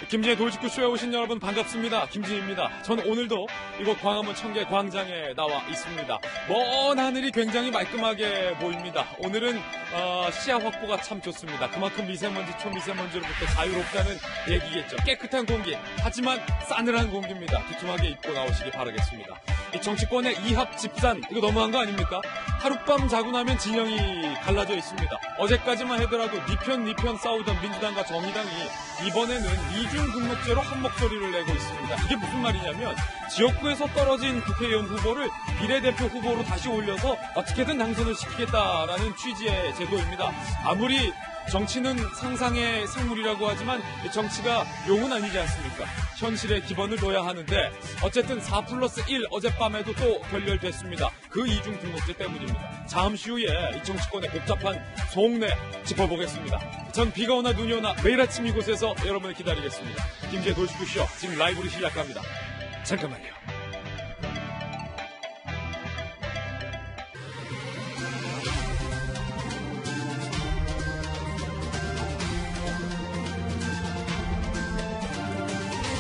김진의 돌직구쇼에 오신 여러분 반갑습니다. 김진입니다. 저는 오늘도 이곳 광화문 청계 광장에 나와 있습니다. 먼 하늘이 굉장히 말끔하게 보입니다. 오늘은 시야 확보가 참 좋습니다. 그만큼 미세먼지, 초미세먼지로부터 자유롭다는 얘기겠죠. 깨끗한 공기, 하지만 싸늘한 공기입니다. 두툼하게 입고 나오시기 바라겠습니다. 이 정치권의 이합 집산, 이거 너무한 거 아닙니까? 하룻밤 자고 나면 진영이 갈라져 있습니다. 어제까지만 하더라도 니 편 싸우던 민주당과 정의당이 이번에는 이중 등록제로 한 목소리를 내고 있습니다. 이게 무슨 말이냐면 지역구에서 떨어진 국회의원 후보를 비례대표 후보로 다시 올려서 어떻게든 당선을 시키겠다라는 취지의 제도입니다. 아무리 정치는 상상의 생물이라고 하지만 정치가 용은 아니지 않습니까? 현실에 기본을 둬야 하는데 어쨌든 4+1 어젯밤에도 또 결렬됐습니다. 그 이중 등록제 때문입니다. 잠시 후에 이 정치권의 복잡한 속내 짚어보겠습니다. 전 비가 오나 눈이 오나 매일 아침 이곳에서 여러분을 기다리겠습니다. 김지의 돌직구쇼 지금 라이브로 시작합니다. 잠깐만요.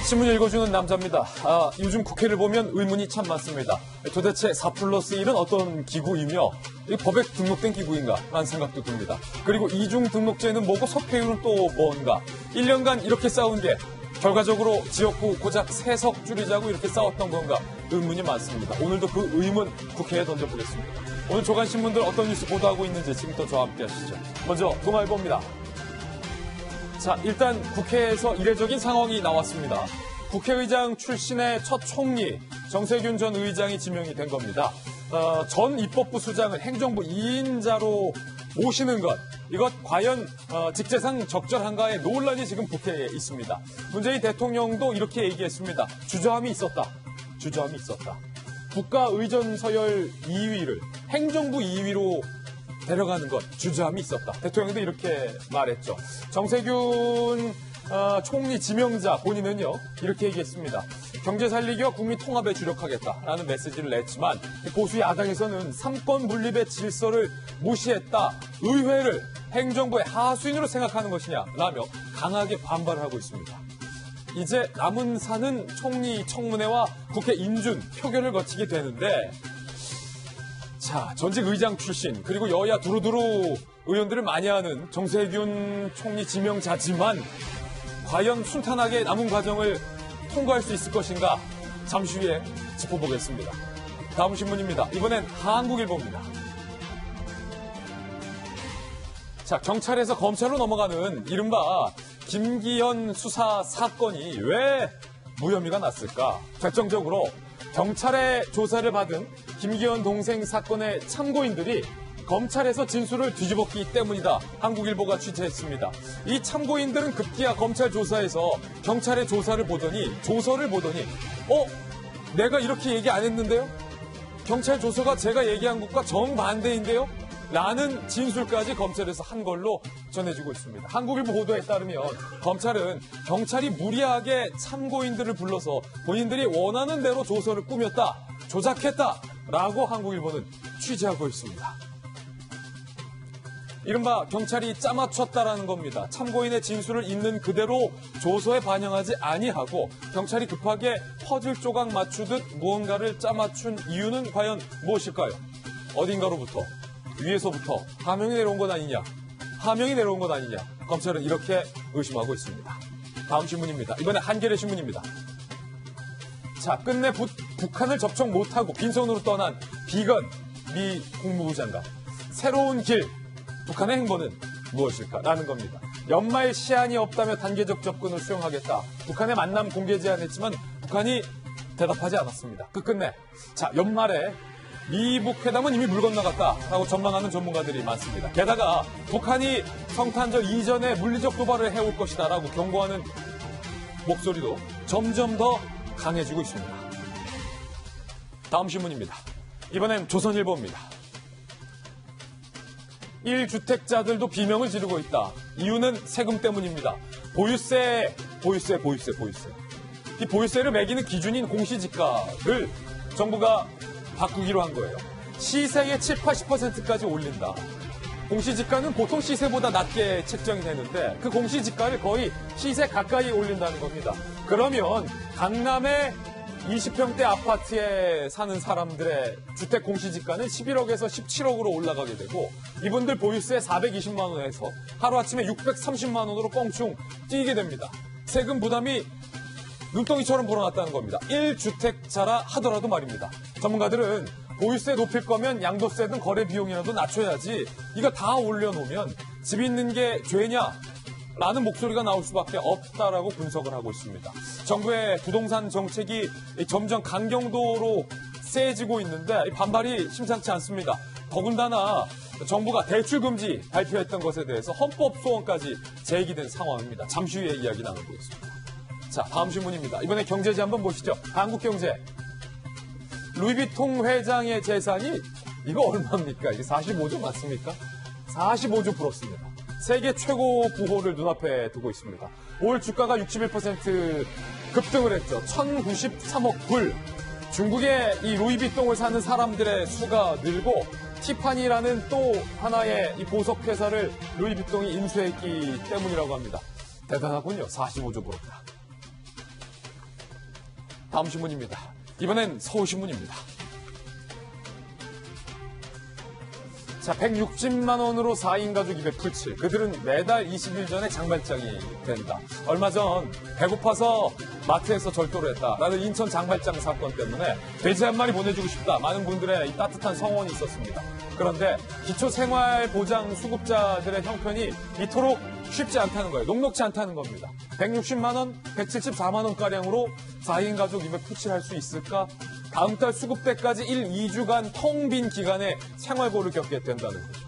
신문 읽어주는 남자입니다. 요즘 국회를 보면 의문이 참 많습니다. 도대체 4+1은 어떤 기구이며 법에 등록된 기구인가 라는 생각도 듭니다. 그리고 이중 등록제는 뭐고 석패율은 또 뭔가. 1년간 이렇게 싸운 게 결과적으로 지역구 고작 3석 줄이자고 이렇게 싸웠던 건가 의문이 많습니다. 오늘도 그 의문 국회에 던져보겠습니다. 오늘 조간신문들 어떤 뉴스 보도하고 있는지 지금부터 저와 함께 하시죠. 먼저 동아일보입니다. 자, 일단 국회에서 이례적인 상황이 나왔습니다. 국회의장 출신의 첫 총리 정세균 전 의장이 지명이 된 겁니다. 전 입법부 수장을 행정부 2인자로 모시는 것, 이것 과연 직제상 적절한가의 논란이 지금 국회에 있습니다. 문재인 대통령도 이렇게 얘기했습니다. 주저함이 있었다. 주저함이 있었다. 국가의전 서열 2위를 행정부 2위로 데려가는 것, 주저함이 있었다. 대통령도 이렇게 말했죠. 정세균 총리 지명자 본인은요, 이렇게 얘기했습니다. 경제 살리기와 국민 통합에 주력하겠다라는 메시지를 냈지만 보수 야당에서는 삼권 분립의 질서를 무시했다. 의회를 행정부의 하수인으로 생각하는 것이냐라며 강하게 반발하고 있습니다. 이제 남은 산은 총리 청문회와 국회 인준, 표결을 거치게 되는데 자, 전직 의장 출신 그리고 여야 두루두루 의원들을 많이 하는 정세균 총리 지명자지만 과연 순탄하게 남은 과정을 통과할 수 있을 것인가 잠시 후에 짚어보겠습니다. 다음 신문입니다. 이번엔 한국일보입니다. 자, 경찰에서 검찰로 넘어가는 이른바 김기현 수사 사건이 왜 무혐의가 났을까? 결정적으로 경찰의 조사를 받은 김기현 동생 사건의 참고인들이 검찰에서 진술을 뒤집었기 때문이다. 한국일보가 취재했습니다. 이 참고인들은 급기야 검찰 조사에서 경찰의 조서를 보더니 내가 이렇게 얘기 안 했는데요? 경찰 조서가 제가 얘기한 것과 정반대인데요? 라는 진술까지 검찰에서 한 걸로 전해지고 있습니다. 한국일보 보도에 따르면 검찰은 경찰이 무리하게 참고인들을 불러서 본인들이 원하는 대로 조서를 꾸몄다, 조작했다라고 한국일보는 취재하고 있습니다. 이른바 경찰이 짜맞췄다라는 겁니다. 참고인의 진술을 있는 그대로 조서에 반영하지 아니하고 경찰이 급하게 퍼즐 조각 맞추듯 무언가를 짜맞춘 이유는 과연 무엇일까요? 어딘가로부터, 위에서부터 하명이 내려온 것 아니냐? 검찰은 이렇게 의심하고 있습니다. 다음 신문입니다. 이번에 한겨레 신문입니다. 자, 끝내 북한을 접촉 못하고 빈손으로 떠난 비건 미 국무부 장관. 새로운 길, 북한의 행보는 무엇일까라는 겁니다. 연말 시한이 없다며 단계적 접근을 수용하겠다. 북한의 만남 공개 제안했지만 북한이 대답하지 않았습니다. 끝내 자, 연말에 미북 회담은 이미 물 건너갔다라고 전망하는 전문가들이 많습니다. 게다가 북한이 성탄절 이전에 물리적 도발을 해올 것이다라고 경고하는 목소리도 점점 더 강해지고 있습니다. 다음 신문입니다. 이번엔 조선일보입니다. 1주택자들도 비명을 지르고 있다. 이유는 세금 때문입니다. 보유세. 이 보유세를 매기는 기준인 공시지가를 정부가 바꾸기로 한 거예요. 시세의 70, 80%까지 올린다. 공시지가는 보통 시세보다 낮게 책정이 되는데 그 공시지가를 거의 시세 가까이 올린다는 겁니다. 그러면 강남의 20평대 아파트에 사는 사람들의 주택 공시지가는 11억에서 17억으로 올라가게 되고 이분들 보유세 420만 원에서 하루아침에 630만 원으로 껑충 뛰게 됩니다. 세금 부담이 눈덩이처럼 불어났다는 겁니다. 1주택자라 하더라도 말입니다. 전문가들은 보유세 높일 거면 양도세 등 거래 비용이라도 낮춰야지 이거 다 올려놓으면 집 있는 게 죄냐? 라는 목소리가 나올 수밖에 없다라고 분석을 하고 있습니다. 정부의 부동산 정책이 점점 강경도로 세지고 있는데 반발이 심상치 않습니다. 더군다나 정부가 대출 금지 발표했던 것에 대해서 헌법 소원까지 제기된 상황입니다. 잠시 후에 이야기 나눠보겠습니다. 자, 다음 신문입니다. 이번에 경제지 한번 보시죠. 한국경제. 루이비통 회장의 재산이 이거 얼마입니까? 이게 45조 맞습니까? 45조 불었습니다. 세계 최고 부호를 눈앞에 두고 있습니다. 올 주가가 61% 급등을 했죠. 1,093억 불. 중국의 이 루이비통을 사는 사람들의 수가 늘고 티파니라는 또 하나의 이 보석 회사를 루이비통이 인수했기 때문이라고 합니다. 대단하군요. 45조 불었다. 다음 신문입니다. 이번엔 서울신문입니다. 자, 160만 원으로 4인 가족 입에 풀칠. 그들은 매달 20일 전에 장발장이 된다. 얼마 전 배고파서 마트에서 절도를 했다. 라는 인천 장발장 사건 때문에 돼지 한 마리 보내주고 싶다. 많은 분들의 이 따뜻한 성원이 있었습니다. 그런데 기초생활보장 수급자들의 형편이 이토록 쉽지 않다는 거예요. 녹록지 않다는 겁니다. 160만 원, 174만 원가량으로 4인 가족 입에 풀칠할 수 있을까? 다음 달 수급 때까지 2주간 텅 빈 기간에 생활고를 겪게 된다는 거죠.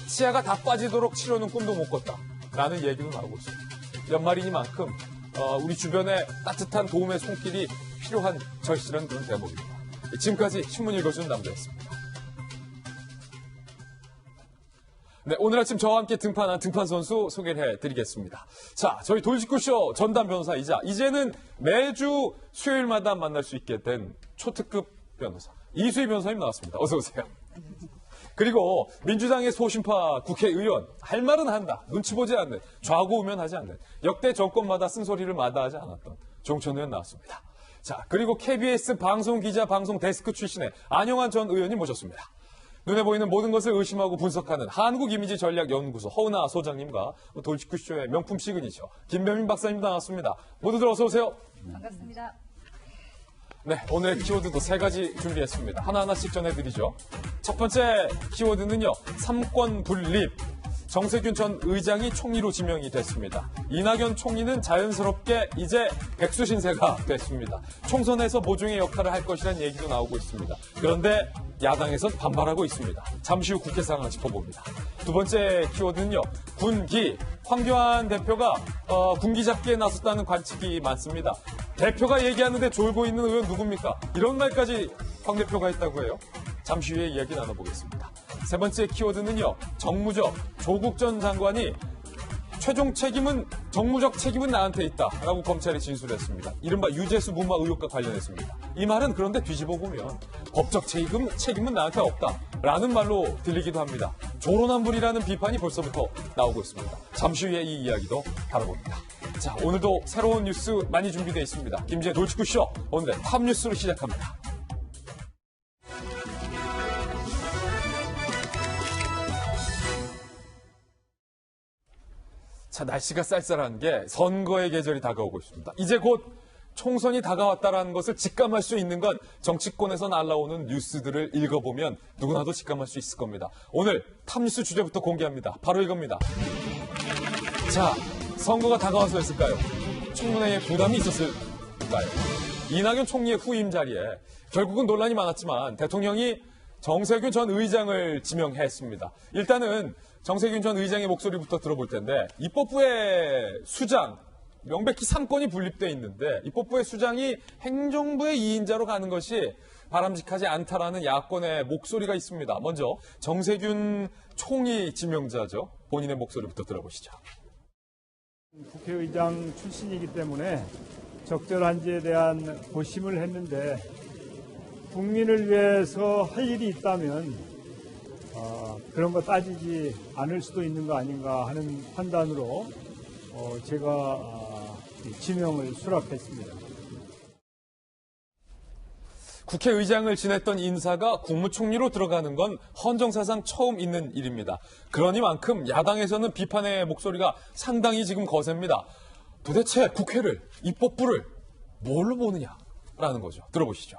치아가 다 빠지도록 치료는 꿈도 못 꿨다. 라는 얘기도 나오고 있습니다. 연말이니만큼 우리 주변에 따뜻한 도움의 손길이 필요한 절실한 그런 대목입니다. 지금까지 신문 읽어주는 남자였습니다. 네, 오늘 아침 저와 함께 등판한 등판 선수 소개를 해드리겠습니다. 자, 저희 돌직구쇼 전담 변호사이자 이제는 매주 수요일마다 만날 수 있게 된 초특급 변호사 이수희 변호사님 나왔습니다. 어서 오세요. 그리고 민주당의 소신파 국회의원 할 말은 한다. 눈치 보지 않는 좌고우면하지 않는 역대 정권마다 쓴소리를 마다하지 않았던 종천 의원 나왔습니다. 자, 그리고 KBS 방송기자 방송 데스크 출신의 안영환 전 의원님 모셨습니다. 눈에 보이는 모든 것을 의심하고 분석하는 한국이미지전략연구소 허은하 소장님과 돌직구쇼의 명품 시그니처 김변민 박사님 나왔습니다. 모두들 어서 오세요. 반갑습니다. 네, 오늘 키워드도 3가지 준비했습니다. 하나하나씩 전해드리죠. 첫 번째 키워드는요. 삼권 분립. 정세균 전 의장이 총리로 지명이 됐습니다. 이낙연 총리는 자연스럽게 이제 백수 신세가 됐습니다. 총선에서 보증의 역할을 할 것이라는 얘기도 나오고 있습니다. 그런데 야당에선 반발하고 있습니다. 잠시 후 국회 상황을 짚어봅니다. 두 번째 키워드는요. 군기. 황교안 대표가 군기 잡기에 나섰다는 관측이 많습니다. 대표가 얘기하는데 졸고 있는 의원 누굽니까? 이런 말까지 황 대표가 했다고 해요. 잠시 후에 이야기 나눠보겠습니다. 세 번째 키워드는요. 정무적. 조국 전 장관이 최종 책임은 정무적 책임은 나한테 있다라고 검찰에 진술했습니다. 이른바 유재수 무마 의혹과 관련했습니다. 이 말은 그런데 뒤집어 보면 법적 책임은 나한테 없다라는 말로 들리기도 합니다. 조로남불이라는 비판이 벌써부터 나오고 있습니다. 잠시 후에 이 이야기도 다뤄봅니다. 자, 오늘도 새로운 뉴스 많이 준비되어 있습니다. 김지혜 돌직구쇼 오늘의 탑 뉴스로 시작합니다. 자, 날씨가 쌀쌀한 게 선거의 계절이 다가오고 있습니다. 이제 곧 총선이 다가왔다는 것을 직감할 수 있는 건 정치권에서 날라오는 뉴스들을 읽어보면 누구나도 직감할 수 있을 겁니다. 오늘 탑뉴스 주제부터 공개합니다. 바로 이겁니다. 자, 선거가 다가와서였을까요? 청문회에 부담이 있었을까요? 이낙연 총리의 후임 자리에 결국은 논란이 많았지만 대통령이 정세균 전 의장을 지명했습니다. 일단은 정세균 전 의장의 목소리부터 들어볼 텐데 입법부의 수장, 명백히 3권이 분립되어 있는데 입법부의 수장이 행정부의 2인자로 가는 것이 바람직하지 않다라는 야권의 목소리가 있습니다. 먼저 정세균 총리 지명자죠. 본인의 목소리부터 들어보시죠. 국회의장 출신이기 때문에 적절한지에 대한 고심을 했는데 국민을 위해서 할 일이 있다면 그런 거 따지지 않을 수도 있는 거 아닌가 하는 판단으로 제가 지명을 수락했습니다. 국회의장을 지냈던 인사가 국무총리로 들어가는 건 헌정사상 처음 있는 일입니다. 그러니만큼 야당에서는 비판의 목소리가 상당히 지금 거셉니다. 도대체 국회를, 입법부를 뭘로 보느냐라는 거죠. 들어보시죠.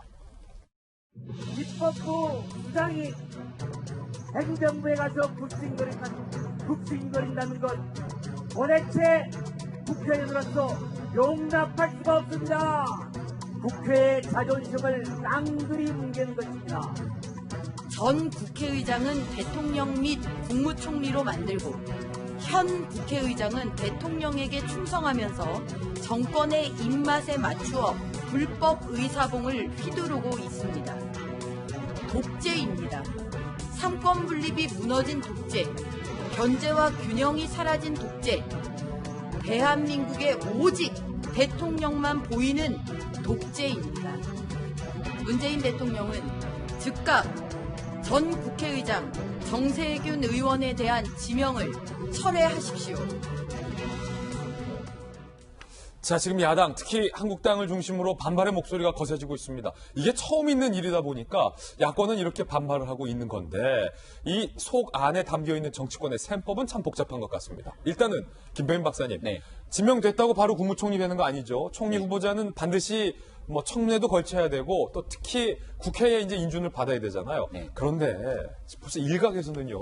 입법부 수장이 행정부에 가서 북싱거린다는 것 도대체 국회의원으로서 용납할 수가 없습니다. 국회의 자존심을 낭들이 뭉개는 것입니다. 전 국회의장은 대통령 및 국무총리로 만들고 현 국회의장은 대통령에게 충성하면서 정권의 입맛에 맞추어 불법 의사봉을 휘두르고 있습니다. 독재입니다. 삼권 분립이 무너진 독재, 견제와 균형이 사라진 독재, 대한민국의 오직 대통령만 보이는 독재입니다. 문재인 대통령은 즉각 전 국회의장 정세균 의원에 대한 지명을 철회하십시오. 자, 지금 야당, 특히 한국당을 중심으로 반발의 목소리가 거세지고 있습니다. 이게 처음 있는 일이다 보니까 야권은 이렇게 반발을 하고 있는 건데 이 속 안에 담겨있는 정치권의 셈법은 참 복잡한 것 같습니다. 일단은 김병민 박사님, 네. 지명됐다고 바로 국무총리 되는 거 아니죠? 총리 후보자는 반드시 청문회도 걸쳐야 되고 또 특히 국회에 이제 인준을 받아야 되잖아요. 네. 그런데 벌써 일각에서는요,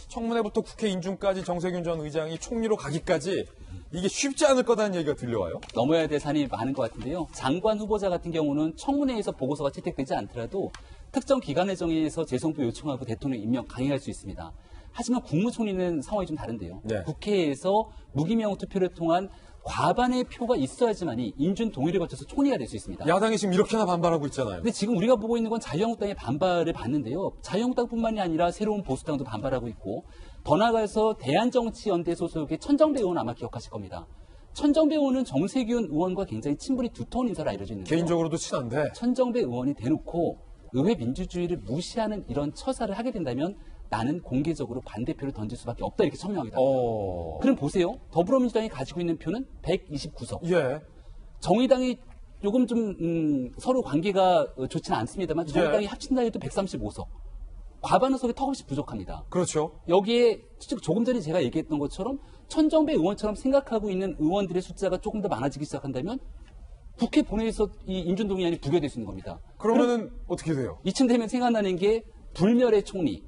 청문회부터 국회 인준까지 정세균 전 의장이 총리로 가기까지 이게 쉽지 않을 거다는 얘기가 들려와요. 넘어야 될 산이 많은 것 같은데요. 장관 후보자 같은 경우는 청문회에서 보고서가 채택되지 않더라도 특정 기관에 정해서 재송부 요청하고 대통령 임명 강행할 수 있습니다. 하지만 국무총리는 상황이 좀 다른데요. 네. 국회에서 무기명 투표를 통한 과반의 표가 있어야지만이 인준 동의를 거쳐서 총리가 될 수 있습니다. 야당이 지금 이렇게나 반발하고 있잖아요. 근데 지금 우리가 보고 있는 건 자유한국당의 반발을 봤는데요. 자유한국당뿐만이 아니라 새로운 보수당도 반발하고 있고 더 나아가서 대한정치연대 소속의 천정배 의원 아마 기억하실 겁니다. 천정배 의원은 정세균 의원과 굉장히 친분이 두터운 인사로 알려져 있는데요. 개인적으로도 친한데. 천정배 의원이 대놓고 의회 민주주의를 무시하는 이런 처사를 하게 된다면 나는 공개적으로 반대표를 던질 수밖에 없다 이렇게 천명하기도 합니다. 그럼 보세요. 더불어민주당이 가지고 있는 표는 129석. 예. 정의당이 조금 좀 서로 관계가 좋지는 않습니다만 정의당이 합친다 해도 135석. 과반 의석이 턱없이 부족합니다. 그렇죠. 여기에 조금 전에 제가 얘기했던 것처럼 천정배 의원처럼 생각하고 있는 의원들의 숫자가 조금 더 많아지기 시작한다면 국회 본회의에서 이 인준동의안이 부결될 수 있는 겁니다. 그러면은 어떻게 돼요? 이쯤 되면 생각나는 게 불멸의 총리,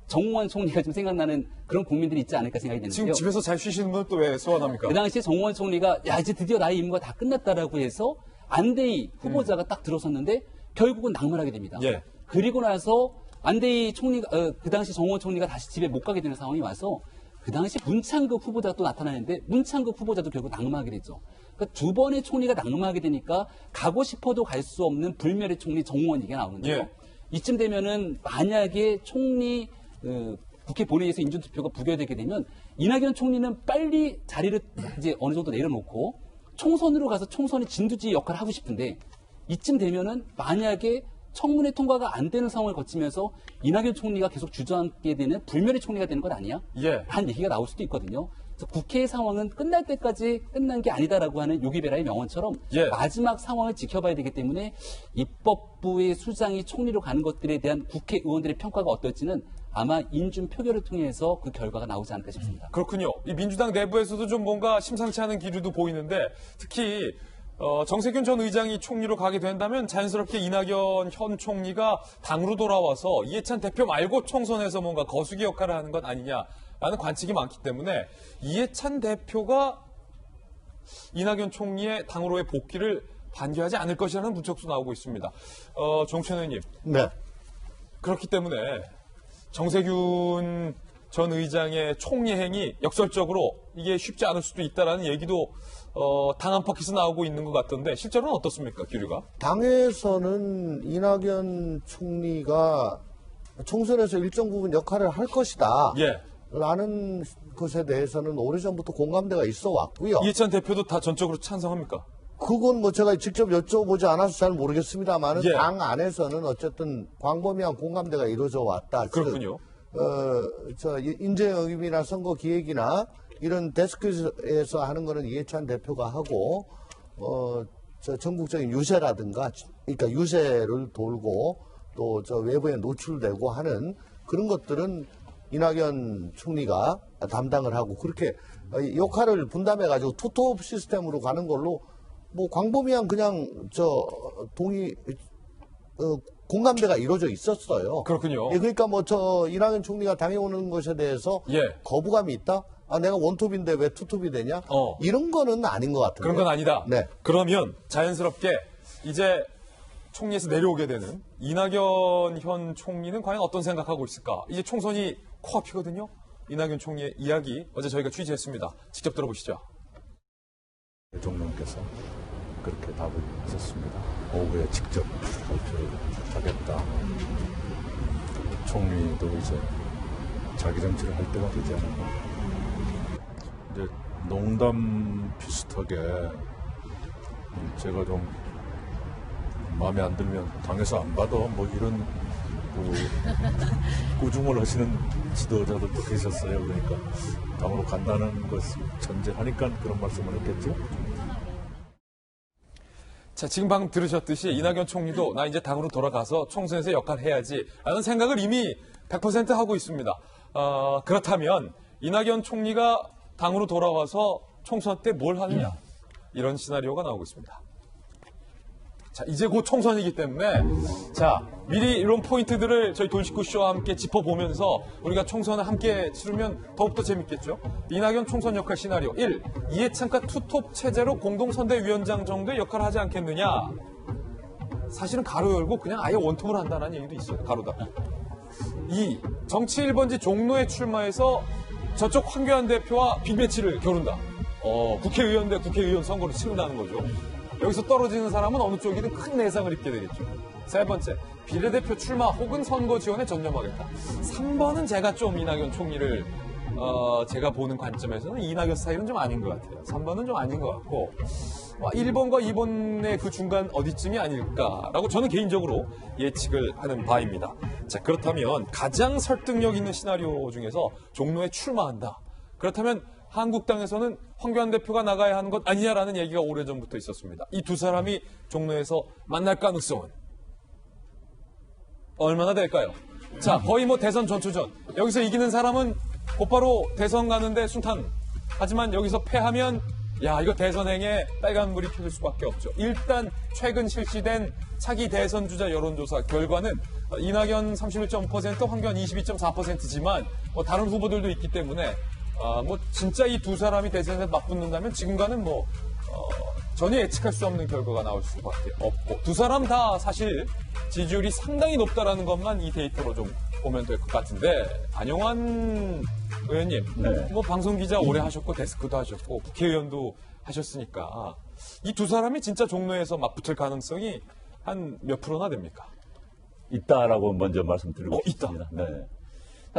정우원 총리가 좀 생각나는 그런 국민들이 있지 않을까 생각이 지금 되는데요. 집에서 잘 쉬시는 분은 또 왜 소환합니까? 그 당시에 정우원 총리가 야 이제 드디어 나의 임무가 다 끝났다라고 해서 안대희 후보자가 딱 들어섰는데 결국은 낙마하게 됩니다. 예. 그리고 나서 안대희 총리가 그 당시 정우원 총리가 다시 집에 못 가게 되는 상황이 와서 그 당시 문창급 후보자가 또 나타나는데 문창급 후보자도 결국 낙마하게 되죠. 그러니까 두 번의 총리가 낙마하게 되니까 가고 싶어도 갈 수 없는 불멸의 총리 정우원 얘기가 나오는데요. 예. 이쯤 되면은 만약에 총리 국회 본회의에서 인준투표가 부결되게 되면 이낙연 총리는 빨리 자리를 이제 어느 정도 내려놓고 총선으로 가서 총선의 진두지 역할을 하고 싶은데 이쯤 되면은 만약에 청문회 통과가 안 되는 상황을 거치면서 이낙연 총리가 계속 주저앉게 되는 불멸의 총리가 되는 것 아니야? 예. 라는 얘기가 나올 수도 있거든요. 그래서 국회의 상황은 끝날 때까지 끝난 게 아니다라고 하는 요기베라의 명언처럼 예. 마지막 상황을 지켜봐야 되기 때문에 입법부의 수장이 총리로 가는 것들에 대한 국회의원들의 평가가 어떨지는 아마 인준 표결을 통해서 그 결과가 나오지 않을까 싶습니다. 그렇군요. 이 민주당 내부에서도 좀 뭔가 심상치 않은 기류도 보이는데 특히 정세균 전 의장이 총리로 가게 된다면 자연스럽게 이낙연 현 총리가 당으로 돌아와서 이해찬 대표 말고 총선에서 뭔가 거수기 역할을 하는 것 아니냐라는 관측이 많기 때문에 이해찬 대표가 이낙연 총리의 당으로의 복귀를 반기하지 않을 것이라는 분석도 나오고 있습니다. 정춘 의원님. 네. 그렇기 때문에 정세균 전 의장의 총리 행위 역설적으로 이게 쉽지 않을 수도 있다라는 얘기도 당 안팎에서 나오고 있는 것 같던데 실제로는 어떻습니까, 기류가? 당에서는 이낙연 총리가 총선에서 일정 부분 역할을 할 것이다. 예. 라는 것에 대해서는 오래전부터 공감대가 있어 왔고요. 이해찬 대표도 다 전적으로 찬성합니까? 그건 뭐 제가 직접 여쭤보지 않아서 잘 모르겠습니다만 예. 당 안에서는 어쨌든 광범위한 공감대가 이루어져 왔다. 그렇군요. 인재 영입이나 선거 기획이나 이런 데스크에서 하는 거는 이해찬 대표가 하고, 전국적인 유세라든가, 그러니까 유세를 돌고 또 외부에 노출되고 하는 그런 것들은 이낙연 총리가 담당을 하고 그렇게 역할을 분담해가지고 투톱 시스템으로 가는 걸로 뭐 광범위한 그냥 공감대가 이루어져 있었어요. 그렇군요. 예, 그러니까 이낙연 총리가 당해오는 것에 대해서 예. 거부감이 있다? 내가 원톱인데 왜 투톱이 되냐? 이런 거는 아닌 것 같은데. 그런 건 아니다. 네. 그러면 자연스럽게 이제 총리에서 내려오게 되는 이낙연 현 총리는 과연 어떤 생각하고 있을까? 이제 총선이 코앞이거든요. 이낙연 총리의 이야기 어제 저희가 취재했습니다. 직접 들어보시죠. 대통령께서 그렇게 답을 하셨습니다. 오후에 직접 발표를 하겠다. 총리도 이제 자기 정치를 할 때가 되지 않을까. 이제 농담 비슷하게 제가 좀 마음에 안 들면 당에서 안 받아 뭐 이런 꾸중을 하시는 지도자들도 계셨어요. 그러니까 당으로 간다는 것을 전제하니까 그런 말씀을 했겠죠. 자, 지금 방금 들으셨듯이 이낙연 총리도 나 이제 당으로 돌아가서 총선에서 역할을 해야지 라는 생각을 이미 100% 하고 있습니다. 그렇다면 이낙연 총리가 당으로 돌아와서 총선 때 뭘 하느냐 이런 시나리오가 나오고 있습니다. 자, 이제 곧 총선이기 때문에 자, 미리 이런 포인트들을 저희 돈식구쇼와 함께 짚어보면서 우리가 총선을 함께 치르면 더욱더 재밌겠죠. 이낙연 총선 역할 시나리오 1. 이해찬과 투톱 체제로 공동선대위원장 정도의 역할을 하지 않겠느냐. 사실은 가로 열고 그냥 아예 원톱을 한다는 얘기도 있어요. 가로다. 2. 정치 1번지 종로에 출마해서 저쪽 황교안 대표와 빅매치를 겨룬다. 국회의원 대 국회의원 선거를 치른다는 거죠. 여기서 떨어지는 사람은 어느 쪽이든 큰 내상을 입게 되겠죠. 세 번째, 비례대표 출마 혹은 선거 지원에 전념하겠다. 3번은 제가 좀 이낙연 총리를 제가 보는 관점에서는 이낙연 스타일은 좀 아닌 것 같아요. 3번은 좀 아닌 것 같고 1번과 2번의 그 중간 어디쯤이 아닐까라고 저는 개인적으로 예측을 하는 바입니다. 자, 그렇다면 가장 설득력 있는 시나리오 중에서 종로에 출마한다. 그렇다면 한국당에서는 황교안 대표가 나가야 하는 것 아니냐라는 얘기가 오래전부터 있었습니다. 이 두 사람이 종로에서 만날 가능성은 얼마나 될까요? 자, 거의 대선 전초전. 여기서 이기는 사람은 곧바로 대선 가는데 순탄. 하지만 여기서 패하면 이거 대선행에 빨간불이 켜질 수밖에 없죠. 일단 최근 실시된 차기 대선 주자 여론조사 결과는 이낙연 31.5%, 황교안 22.4%지만 다른 후보들도 있기 때문에 진짜 이 두 사람이 대선에서 맞붙는다면 지금과는 전혀 예측할 수 없는 결과가 나올 수밖에 없고 두 사람 다 사실 지지율이 상당히 높다라는 것만 이 데이터로 좀 보면 될 것 같은데 안용환 의원님, 네. 방송 기자 오래 하셨고 데스크도 하셨고 국회의원도 하셨으니까 이 두 사람이 진짜 종로에서 맞붙을 가능성이 한 몇 프로나 됩니까? 있다라고 먼저 말씀드리고 있다. 싶습니다. 네.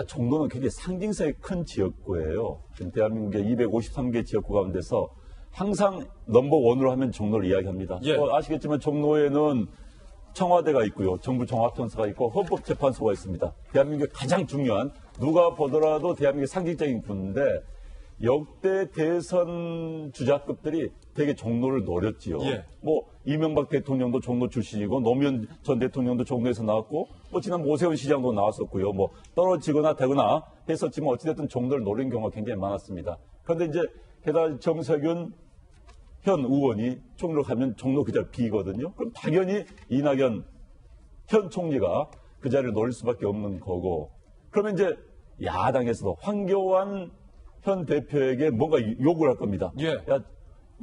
종로는 굉장히 상징성이 큰 지역구예요. 지금 대한민국의 253개 지역구 가운데서 항상 넘버원으로 하면 종로를 이야기합니다. 예. 아시겠지만 종로에는 청와대가 있고요. 정부 종합청사가 있고 헌법재판소가 있습니다. 대한민국의 가장 중요한 누가 보더라도 대한민국의 상징적인 군인데 역대 대선 주자급들이 되게 종로를 노렸지요. 예. 이명박 대통령도 종로 출신이고 노무현 전 대통령도 종로에서 나왔고 지난 오세훈 시장도 나왔었고요. 떨어지거나 되거나 했었지만 어찌됐든 종로를 노린 경우가 굉장히 많았습니다. 그런데 이제 게다가 정세균 현 의원이 총리로 가면 종로 그 자리 비거든요. 그럼 당연히 이낙연 현 총리가 그 자리를 노릴 수밖에 없는 거고 그러면 이제 야당에서도 황교안 현 대표에게 뭔가 요구를 할 겁니다. 예.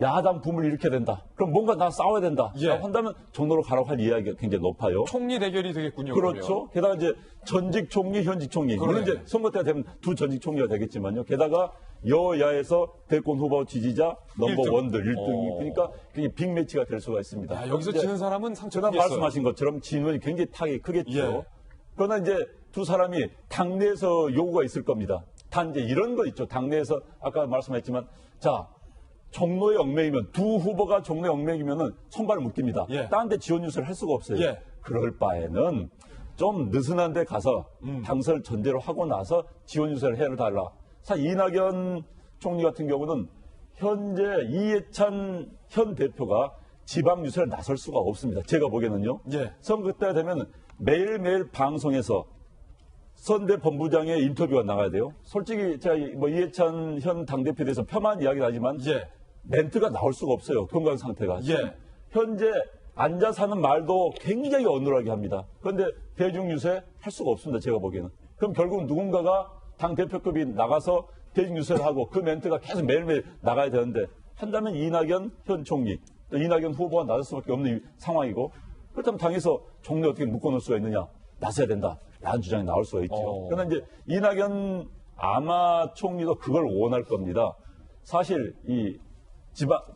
야당 붐을 일으켜야 된다. 그럼 뭔가 나 싸워야 된다. 예. 한다면 종로로 가라고 할 이야기가 굉장히 높아요. 총리 대결이 되겠군요. 그렇죠. 그러면. 게다가 이제 전직 총리, 현직 총리. 물론 이제 선거 때가 되면 두 전직 총리가 되겠지만요. 게다가 여야에서 대권 후보 지지자 넘버원들 1등이 그러니까 굉장히 빅매치가 될 수가 있습니다. 여기서 지는 사람은 상처가 제가 말씀하신 것처럼 진원이 굉장히 타격이 크겠죠. 예. 그러나 이제 두 사람이 당내에서 요구가 있을 겁니다. 단 이제 이런 거 있죠. 당내에서 아까 말씀했지만 종로에 얽매이면 두 후보가 종로에 얽매이면은 손발을 묶입니다. 예. 다른 데 지원 유세를 할 수가 없어요. 예. 그럴 바에는 좀 느슨한 데 가서 당선을 전제로 하고 나서 지원 유세를 해달라. 사실 이낙연 총리 같은 경우는 현재 이해찬 현 대표가 지방 유세를 나설 수가 없습니다. 제가 보기에는요. 예. 선거 때 되면 매일매일 방송에서 선대 본부장의 인터뷰가 나가야 돼요. 솔직히 제가 뭐 이해찬 현 당대표에 대해서 폄하한 이야기를 하지만 예. 멘트가 나올 수가 없어요. 건강 상태가. 예. 현재 앉아서 하는 말도 굉장히 어눌하게 합니다. 그런데 대중 유세 할 수가 없습니다. 제가 보기에는. 그럼 결국 누군가가 당 대표급이 나가서 대중 유세를 하고 그 멘트가 계속 매일매일 나가야 되는데 한다면 이낙연 현 총리, 또 이낙연 후보가 나설 수밖에 없는 상황이고 그렇다면 당에서 총리 어떻게 묶어놓을 수가 있느냐. 나서야 된다. 라는 주장이 나올 수가 있죠. 그러나 이제 이낙연 아마 총리도 그걸 원할 겁니다. 사실 이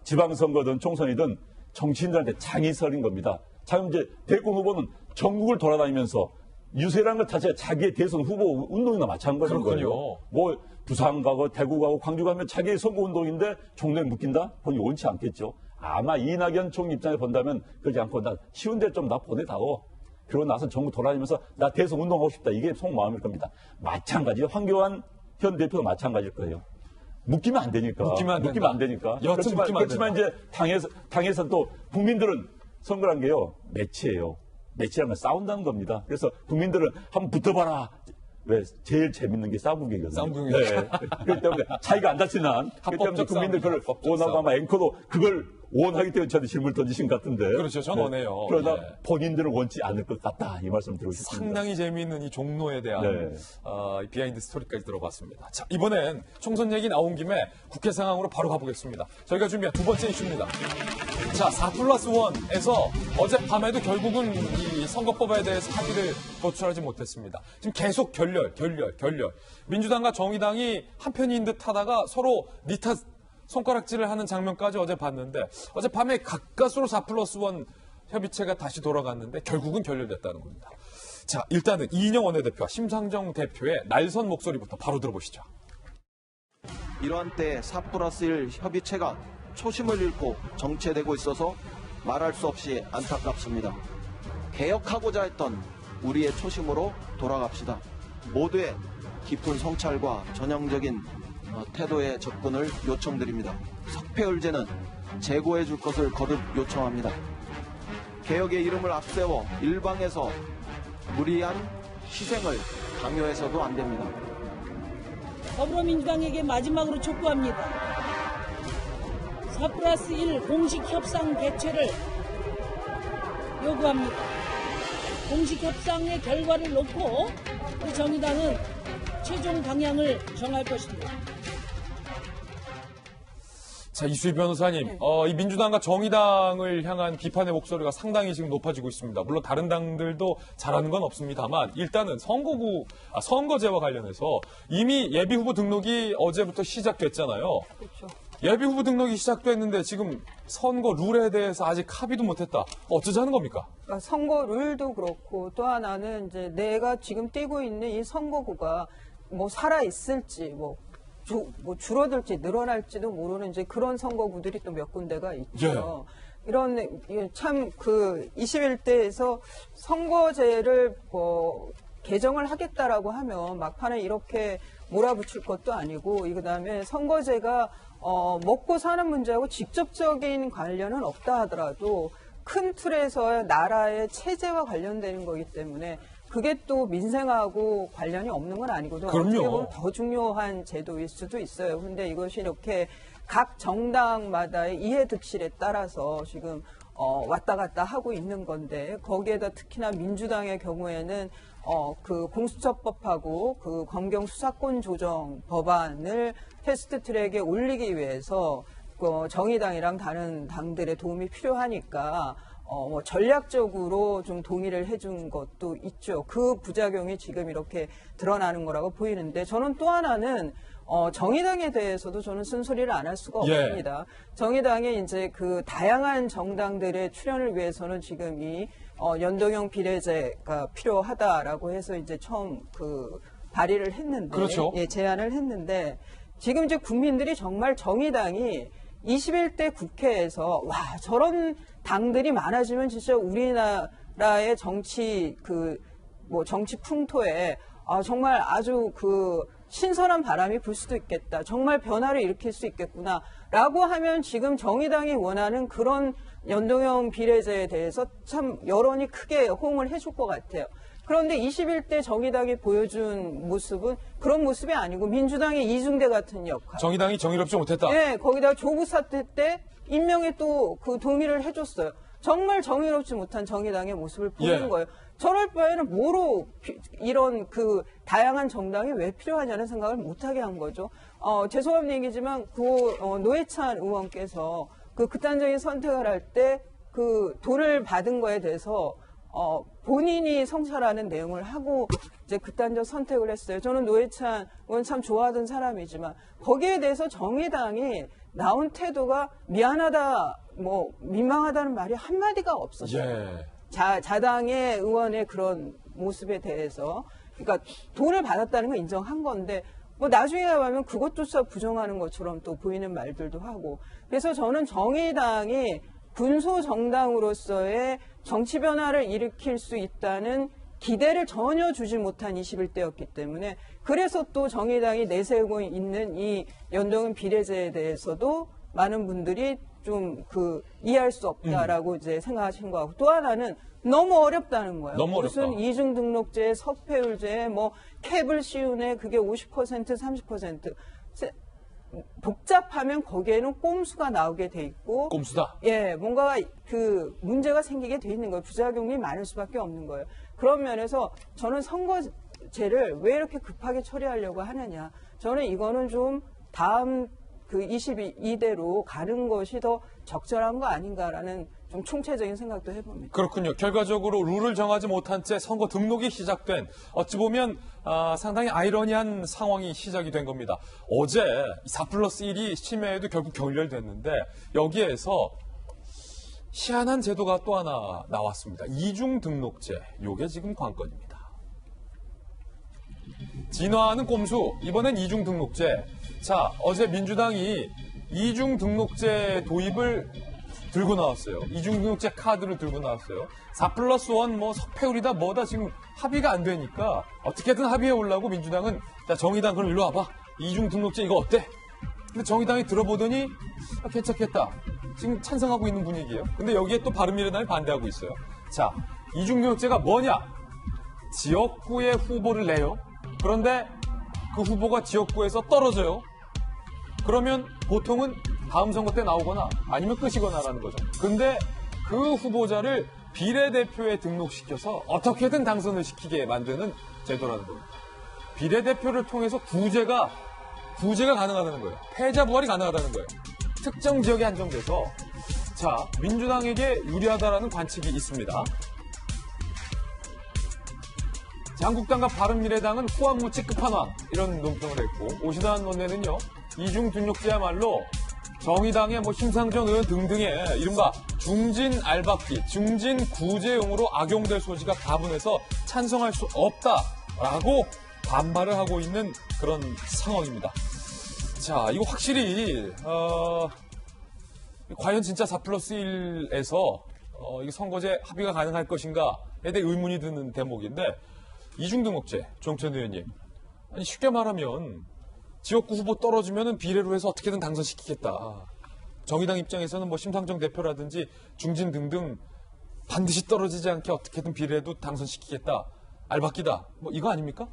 지방선거든 총선이든 정치인들한테 장의설인 겁니다. 참 이제 대권 후보는 전국을 돌아다니면서 유세라는 것 자체가 자기의 대선 후보 운동이나 마찬가지인 그렇군요. 거예요. 뭐 부산 가고 대구 가고 광주 가면 자기의 선거 운동인데 종로에 묶인다? 그건 원치 않겠죠. 아마 이낙연 총리 입장에 본다면 그러지 않고 나 쉬운 데 좀 나 보내다오. 그러고 나서 전국 돌아다니면서 나 대선 운동하고 싶다. 이게 속마음일 겁니다. 마찬가지로 황교안 현 대표도 마찬가지일 거예요. 묶이면 안 되니까. 묶이면 안 된다. 여튼 묶이면 안 그렇지만 이제 당에서 또 국민들은 선거란 게요. 매치예요. 매치라면 싸운다는 겁니다. 그래서 국민들은 한번 붙어봐라. 왜 제일 재밌는 게 싸움국이거든요. 싸움국이죠. 네. 그렇기 때문에 차이가 안 다치는 한. 그렇기 때문에 국민들 그걸 원하고 아마 앵커도 그걸 원하기 때문에 저한테 질문을 던지신 것 같은데. 그렇죠. 전 원해요. 그러나 예. 본인들은 원치 않을 것 같다. 이 말씀 드리고 싶습니다. 상당히 재미있는 이 종로에 대한 네. 이 비하인드 스토리까지 들어봤습니다. 자, 이번엔 총선 얘기 나온 김에 국회 상황으로 바로 가보겠습니다. 저희가 준비한 두 번째 이슈입니다. 자, 4+1에서 어젯밤에도 결국은 이 선거법에 대해서 합의를 도출하지 못했습니다. 지금 계속 결렬. 민주당과 정의당이 한편인 듯 하다가 서로 니 탓 손가락질을 하는 장면까지 어제 봤는데 어젯밤에 가까스로 4+1 협의체가 다시 돌아갔는데 결국은 결렬됐다는 겁니다. 자, 일단은 이인영 원내대표와 심상정 대표의 날선 목소리부터 바로 들어보시죠. 이러한 때 4+1 협의체가 초심을 잃고 정체되고 있어서 말할 수 없이 안타깝습니다. 개혁하고자 했던 우리의 초심으로 돌아갑시다. 모두의 깊은 성찰과 전형적인 태도의 접근을 요청드립니다. 석패율제는 재고해 줄 것을 거듭 요청합니다. 개혁의 이름을 앞세워 일방에서 무리한 희생을 강요해서도 안 됩니다. 더불어민주당에게 마지막으로 촉구합니다. 4+1 공식 협상 개최를 요구합니다. 공식 협상의 결과를 놓고 우리 정의당은 최종 방향을 정할 것입니다. 자, 이수희 변호사님, 이 민주당과 정의당을 향한 비판의 목소리가 상당히 지금 높아지고 있습니다. 물론 다른 당들도 잘하는 건 없습니다만 일단은 선거제와 관련해서 이미 예비후보 등록이 어제부터 시작됐잖아요. 그렇죠. 예비후보 등록이 시작됐는데 지금 선거 룰에 대해서 아직 합의도 못했다. 어쩌자는 겁니까? 그러니까 선거 룰도 그렇고 또 하나는 이제 내가 지금 뛰고 있는 이 선거구가 뭐 살아 있을지 줄어들지 늘어날지도 모르는 이제 그런 선거구들이 또 몇 군데가 있죠. 이런 참 그 21대에서 선거제를 개정을 하겠다라고 하면 막판에 이렇게 몰아붙일 것도 아니고 그다음에 선거제가 먹고 사는 문제하고 직접적인 관련은 없다 하더라도 큰 틀에서 나라의 체제와 관련되는 거기 때문에 그게 또 민생하고 관련이 없는 건 아니거든요. 어떻게 보면 더 중요한 제도일 수도 있어요. 근데 이것이 이렇게 각 정당마다의 이해득실에 따라서 지금 왔다 갔다 하고 있는 건데 거기에다 특히나 민주당의 경우에는 그 공수처법하고 그 검경 수사권 조정 법안을 패스트 트랙에 올리기 위해서 정의당이랑 다른 당들의 도움이 필요하니까 전략적으로 좀 동의를 해준 것도 있죠. 그 부작용이 지금 이렇게 드러나는 거라고 보이는데 저는 또 하나는 정의당에 대해서도 저는 쓴소리를 안 할 수가 없습니다. 정의당의 이제 그 다양한 정당들의 출연을 위해서는 지금 이 연동형 비례제가 필요하다라고 해서 이제 처음 그 발의를 했는데, 그렇죠. 제안을 했는데 지금 이제 국민들이 정말 정의당이 21대 국회에서 저런 당들이 많아지면 진짜 우리나라의 정치 그 뭐 정치 풍토에 정말 아주 그 신선한 바람이 불 수도 있겠다. 정말 변화를 일으킬 수 있겠구나. 라고 하면 지금 정의당이 원하는 그런 연동형 비례제에 대해서 참 여론이 크게 호응을 해줄 것 같아요. 그런데 21대 정의당이 보여준 모습은 그런 모습이 아니고 민주당의 이중대 같은 역할. 정의당이 정의롭지 못했다. 네, 거기다 조국 사태 때 임명에 또 그 동의를 해줬어요. 정말 정의롭지 못한 정의당의 모습을 보는 거예요. 저럴 바에는 뭐로 이런 그 다양한 정당이 왜 필요하냐는 생각을 못하게 한 거죠. 죄송한 얘기지만 노회찬 의원께서 그 극단적인 선택을 할 때 그 돈을 받은 거에 대해서 본인이 성찰하는 내용을 하고 이제 극단적 선택을 했어요. 저는 노회찬 의원 참 좋아하던 사람이지만 거기에 대해서 정의당이 나온 태도가 미안하다, 뭐 민망하다는 말이 한마디가 없었어요. 자당의 의원의 그런 모습에 대해서. 그러니까 돈을 받았다는 건 인정한 건데 뭐 나중에 가면 그것조차 부정하는 것처럼 또 보이는 말들도 하고. 그래서 저는 정의당이 군소 정당으로서의 정치 변화를 일으킬 수 있다는 기대를 전혀 주지 못한 21대였기 때문에 그래서 또 정의당이 내세우고 있는 이 연동형 비례제에 대해서도 많은 분들이 좀 이해할 수 없다라고 이제 생각하신 것 같고 또 하나는 너무 어렵다는 거예요. 너무 어렵다. 무슨 이중등록제, 석패율제, 뭐 캡을 씌우네 그게 50%, 30%. 복잡하면 거기에는 꼼수가 나오게 돼 있고 꼼수다. 예, 뭔가 그 문제가 생기게 돼 있는 거예요. 부작용이 많을 수밖에 없는 거예요. 그런 면에서 저는 선거제를 왜 이렇게 급하게 처리하려고 하느냐. 저는 이거는 좀 다음 그 22대로 가는 것이 더 적절한 거 아닌가라는 좀 총체적인 생각도 해봅니다. 그렇군요. 결과적으로 룰을 정하지 못한 채 선거 등록이 시작된 어찌 보면 상당히 아이러니한 상황이 시작이 된 겁니다. 어제 4+1이 심의에도 결국 결렬됐는데 여기에서 희한한 제도가 또 하나 나왔습니다. 이중등록제. 요게 지금 관건입니다. 진화하는 꼼수. 이번엔 이중등록제. 자, 어제 민주당이 이중등록제 도입을 들고 나왔어요. 이중등록제 카드를 들고 나왔어요. 4+1 뭐 석패율이다 뭐다 지금 합의가 안 되니까 어떻게든 합의해 오려고 민주당은 자 정의당 그럼 일로 와봐. 이중등록제 이거 어때? 근데 정의당이 들어보더니 괜찮겠다. 지금 찬성하고 있는 분위기예요. 근데 여기에 또 바른미래당이 반대하고 있어요. 자, 이중등록제가 뭐냐? 지역구에 후보를 내요. 그런데 그 후보가 지역구에서 떨어져요. 그러면 보통은 다음 선거 때 나오거나 아니면 끝이거나라는 거죠. 근데 그 후보자를 비례대표에 등록시켜서 어떻게든 당선을 시키게 만드는 제도라는 겁니다. 비례대표를 통해서 구제가 가능하다는 거예요. 패자 부활이 가능하다는 거예요. 특정 지역에 한정돼서 자 민주당에게 유리하다라는 관측이 있습니다. 한국당과 바른미래당은 후한무치 끝판왕 이런 논평을 했고 오시단 원내는요. 이중등록제야말로 정의당의 뭐 심상정 의원 등등의 이른바 중진 알박기, 중진 구제용으로 악용될 소지가 다분해서 찬성할 수 없다라고 반발을 하고 있는 그런 상황입니다. 자, 이거 확실히 과연 진짜 4+1에서 이 선거제 합의가 가능할 것인가에 대해 의문이 드는 대목인데 이중등록제, 조영천 의원님. 아니 쉽게 말하면 지역구 후보 떨어지면은 비례로 해서 어떻게든 당선시키겠다. 정의당 입장에서는 뭐 심상정 대표라든지 중진 등등 반드시 떨어지지 않게 어떻게든 비례도 당선시키겠다. 알박기다. 뭐 이거 아닙니까?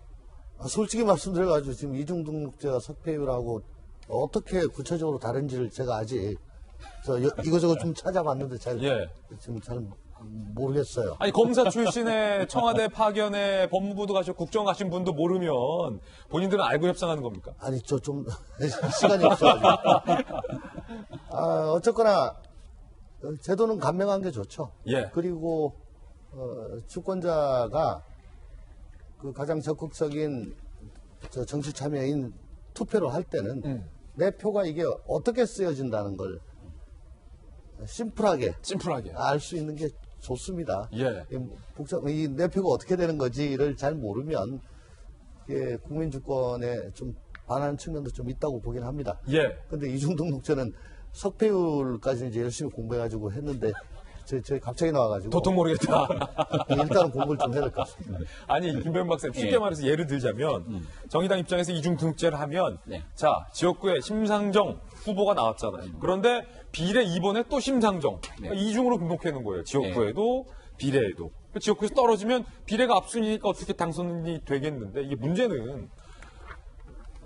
솔직히 말씀드려가지고 지금 이중등록제와 석패율하고 어떻게 구체적으로 다른지를 제가 아직 이거저거 좀 찾아봤는데 지금 잘 모르겠어요. 아니 검사 출신의 청와대 파견에 법무부도 가시고 국정 가신 분도 모르면 본인들은 알고 협상하는 겁니까? 아니 저 좀 시간이 없어가지고. 어쨌거나 제도는 간명한 게 좋죠. 그리고 주권자가 그 가장 적극적인 정치 참여인 투표를 할 때는 내 표가 이게 어떻게 쓰여진다는 걸 심플하게 알 수 있는 게 좋습니다. 이 내 표가 어떻게 되는 건지를 잘 모르면 이게 국민 주권에 좀 반하는 측면도 좀 있다고 보긴 합니다. 근데 이중등록제는 석패율까지는 이제 열심히 공부해가지고 했는데 저희 갑자기 나와가지고. 도통 모르겠다. 일단은 공부를 좀 해야 될 것 같습니다. 아니, 김병민 박사님, 쉽게 말해서 예를 들자면, 정의당 입장에서 이중 등록제를 하면, 네. 자, 지역구에 심상정 후보가 나왔잖아요. 그런데 비례 2번에 또 심상정. 그러니까 이중으로 등록해놓은 거예요. 지역구에도, 비례에도. 지역구에서 떨어지면 비례가 앞순이니까 어떻게 당선이 되겠는데, 이게 문제는,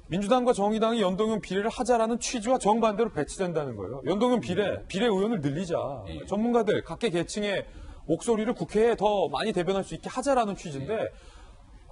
민주당과 정의당이 연동형 비례를 하자라는 취지와 정반대로 배치된다는 거예요. 연동형 비례 의원을 늘리자. 전문가들, 각계 계층의 목소리를 국회에 더 많이 대변할 수 있게 하자라는 취지인데,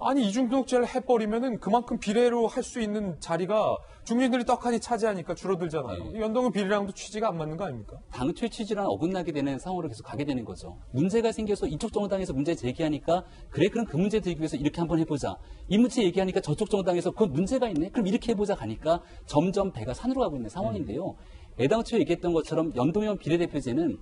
아니, 이중등록제를 해버리면은 그만큼 비례로 할 수 있는 자리가 중진들이 떡하니 차지하니까 줄어들잖아요. 연동형 비례랑도 취지가 안 맞는 거 아닙니까? 당초의 취지랑 어긋나게 되는 상황으로 계속 가게 되는 거죠. 문제가 생겨서 이쪽 정당에서 문제 제기하니까 그래 그럼 그 문제 들기 위해서 이렇게 한번 해보자. 이 문제 얘기하니까 저쪽 정당에서 그건 문제가 있네. 그럼 이렇게 해보자 가니까 점점 배가 산으로 가고 있는 상황인데요. 애당초 얘기했던 것처럼 연동형 비례대표제는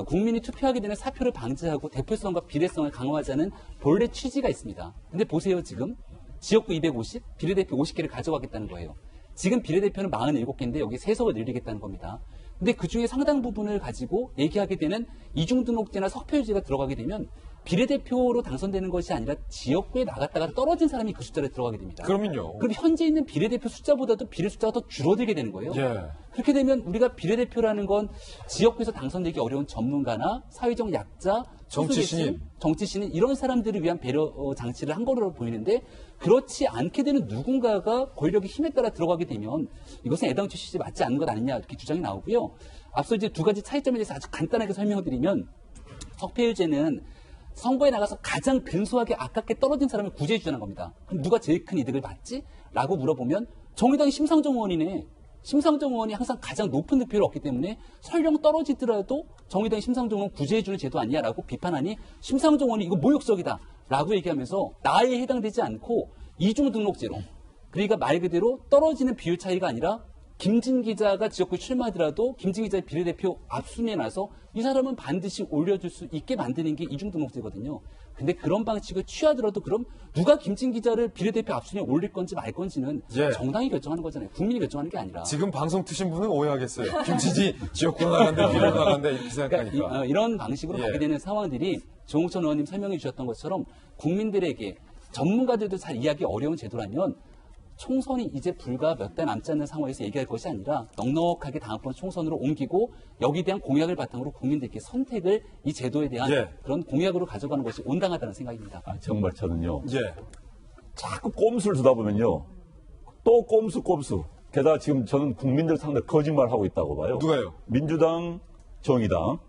국민이 투표하게 되는 사표를 방지하고 대표성과 비례성을 강화하자는 본래 취지가 있습니다. 근데 보세요, 지금 지역구 250, 비례대표 50개를 가져가겠다는 거예요. 지금 비례대표는 47개인데 여기 3석을 늘리겠다는 겁니다. 근데 그 중에 상당 부분을 가지고 얘기하게 되는 이중등록제나 석표유제가 들어가게 되면 비례대표로 당선되는 것이 아니라 지역구에 나갔다가 떨어진 사람이 그 숫자에 들어가게 됩니다. 그러면요. 그럼 현재 있는 비례대표 숫자보다도 비례 숫자가 더 줄어들게 되는 거예요. 예. 그렇게 되면 우리가 비례대표라는 건 지역구에서 당선되기 어려운 전문가나 사회적 약자, 정치신인. 정치신인 이런 사람들을 위한 배려 장치를 한 거로 보이는데 그렇지 않게 되는 누군가가 권력의 힘에 따라 들어가게 되면 이것은 애당초 취지에 맞지 않는 것 아니냐 이렇게 주장이 나오고요. 앞서 이제 두 가지 차이점에 대해서 아주 간단하게 설명을 드리면 석패율제는 선거에 나가서 가장 근소하게 아깝게 떨어진 사람을 구제해 주자는 겁니다. 그럼 누가 제일 큰 이득을 받지? 라고 물어보면 정의당의 심상정 의원이네. 심상정 의원이 항상 가장 높은 득표를 얻기 때문에 설령 떨어지더라도 정의당의 심상정 의원 구제해주는 제도 아니야라고 비판하니 심상정 의원이 이거 모욕적이다 라고 얘기하면서 나에 해당되지 않고 이중등록제로 그러니까 말 그대로 떨어지는 비율 차이가 아니라 김진 기자가 지역구에 출마하더라도 김진 기자의 비례대표 앞순위에 나서 이 사람은 반드시 올려줄 수 있게 만드는 게 이중등록제거든요. 근데 그런 방식을 취하더라도 그럼 누가 김진 기자를 비례대표 앞순위에 올릴 건지 말 건지는 정당이 결정하는 거잖아요. 국민이 결정하는 게 아니라. 지금 방송 트신 분은 오해하겠어요. 김치지 지역구로 나간다, 비례로 나간다 이렇게 생각하니까. 그러니까 이런 방식으로 가게 되는 상황들이 조홍천 의원님 설명해 주셨던 것처럼 국민들에게 전문가들도 잘 이해하기 어려운 제도라면 총선이 이제 불과 몇 달 남지 않는 상황에서 얘기할 것이 아니라 넉넉하게 다음번 총선으로 옮기고 여기에 대한 공약을 바탕으로 국민들께 선택을 이 제도에 대한 그런 공약으로 가져가는 것이 온당하다는 생각입니다. 정말 저는요. 예. 자꾸 꼼수를 두다 보면요. 또 꼼수. 게다가 지금 저는 국민들 상대 거짓말하고 있다고 봐요. 누가요? 민주당, 정의당.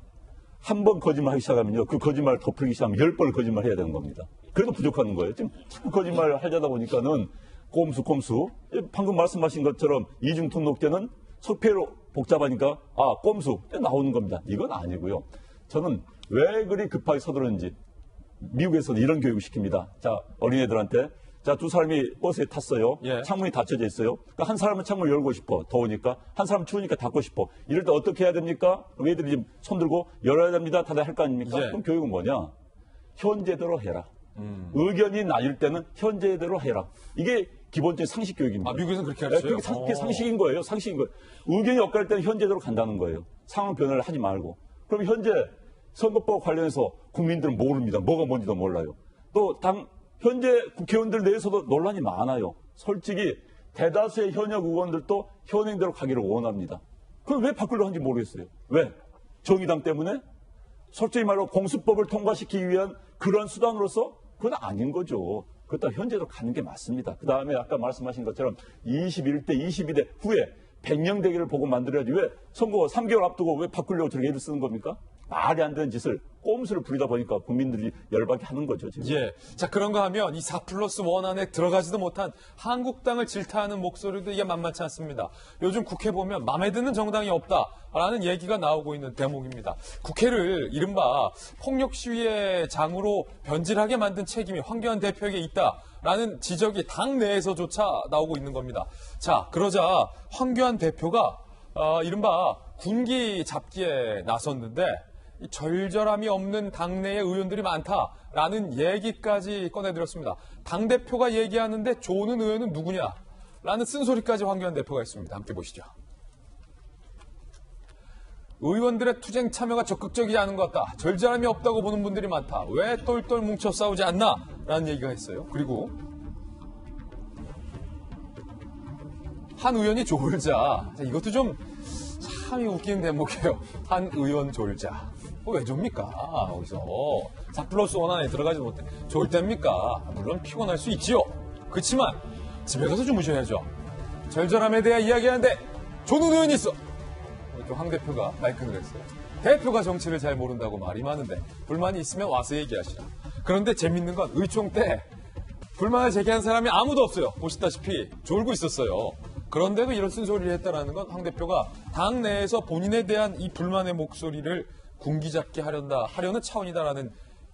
한 번 거짓말하기 시작하면요. 그 거짓말을 덮으기 시작하면 10번을 거짓말해야 되는 겁니다. 그래도 부족한 거예요. 지금 자꾸 거짓말을 하려다 보니까는 꼼수. 방금 말씀하신 것처럼 이중등록제는 석패로 복잡하니까 꼼수 나오는 겁니다. 이건 아니고요. 저는 왜 그리 급하게 서두르는지 미국에서는 이런 교육을 시킵니다. 자, 어린애들한테 자, 두 사람이 버스에 탔어요. 창문이 닫혀져 있어요. 그러니까 한 사람은 창문을 열고 싶어. 더우니까. 한 사람은 추우니까 닫고 싶어. 이럴 때 어떻게 해야 됩니까? 그럼 애들이 지금 손 들고 열어야 됩니다. 닫아야 할 거 아닙니까? 그럼 교육은 뭐냐? 현재대로 해라. 의견이 나뉠 때는 현재대로 해라. 이게 기본적인 상식 교육입니다. 미국에서는 그렇게 하죠. 그게 상식인 거예요. 의견이 엇갈 때는 현재대로 간다는 거예요. 상황 변화를 하지 말고. 그럼 현재 선거법 관련해서 국민들은 모릅니다. 뭐가 뭔지도 몰라요. 또 현재 국회의원들 내에서도 논란이 많아요. 솔직히 대다수의 현역 의원들도 현행대로 가기를 원합니다. 그럼 왜 바꾸려고 하는지 모르겠어요. 왜? 정의당 때문에? 솔직히 말로 공수법을 통과시키기 위한 그런 수단으로서 그건 아닌 거죠. 그렇다고 현재로 가는 게 맞습니다. 그 다음에 아까 말씀하신 것처럼 21대, 22대 후에 100명 대결을 보고 만들어야지 왜 선거 3개월 앞두고 왜 바꾸려고 저렇게 애를 쓰는 겁니까? 말이 안 되는 짓을 꼼수를 부리다 보니까 국민들이 열받게 하는 거죠, 지금. 자, 그런가 하면 이 4+1 안에 들어가지도 못한 한국당을 질타하는 목소리도 이게 만만치 않습니다. 요즘 국회 보면 마음에 드는 정당이 없다라는 얘기가 나오고 있는 대목입니다. 국회를 이른바 폭력 시위의 장으로 변질하게 만든 책임이 황교안 대표에게 있다라는 지적이 당 내에서조차 나오고 있는 겁니다. 자, 그러자 황교안 대표가 이른바 군기 잡기에 나섰는데 이 절절함이 없는 당내의 의원들이 많다라는 얘기까지 꺼내들었습니다. 당대표가 얘기하는데 조는 의원은 누구냐라는 쓴소리까지 황교안 대표가 했습니다. 함께 보시죠. 의원들의 투쟁 참여가 적극적이지 않은 것 같다. 절절함이 없다고 보는 분들이 많다. 왜 똘똘 뭉쳐 싸우지 않나? 라는 얘기가 있어요. 그리고 한 의원이 졸자. 이것도 좀 참 웃기는 대목이에요. 한 의원 졸자. 왜 졸입니까? 거기서 4+1 안에 들어가지 못해. 졸 때입니까? 물론 피곤할 수 있지요. 그렇지만 집에 가서 주무셔야죠. 절절함에 대해 이야기하는데 조는 의원이 있어. 이렇게 황 대표가 마이크를 했어요. 대표가 정치를 잘 모른다고 말이 많은데 불만이 있으면 와서 얘기하시라. 그런데 재밌는 건 의총 때 불만을 제기한 사람이 아무도 없어요. 보시다시피 졸고 있었어요. 그런데도 이런 쓴소리를 했다는 건 황 대표가 당 내에서 본인에 대한 이 불만의 목소리를 군기잡게 하려는 차원이다라는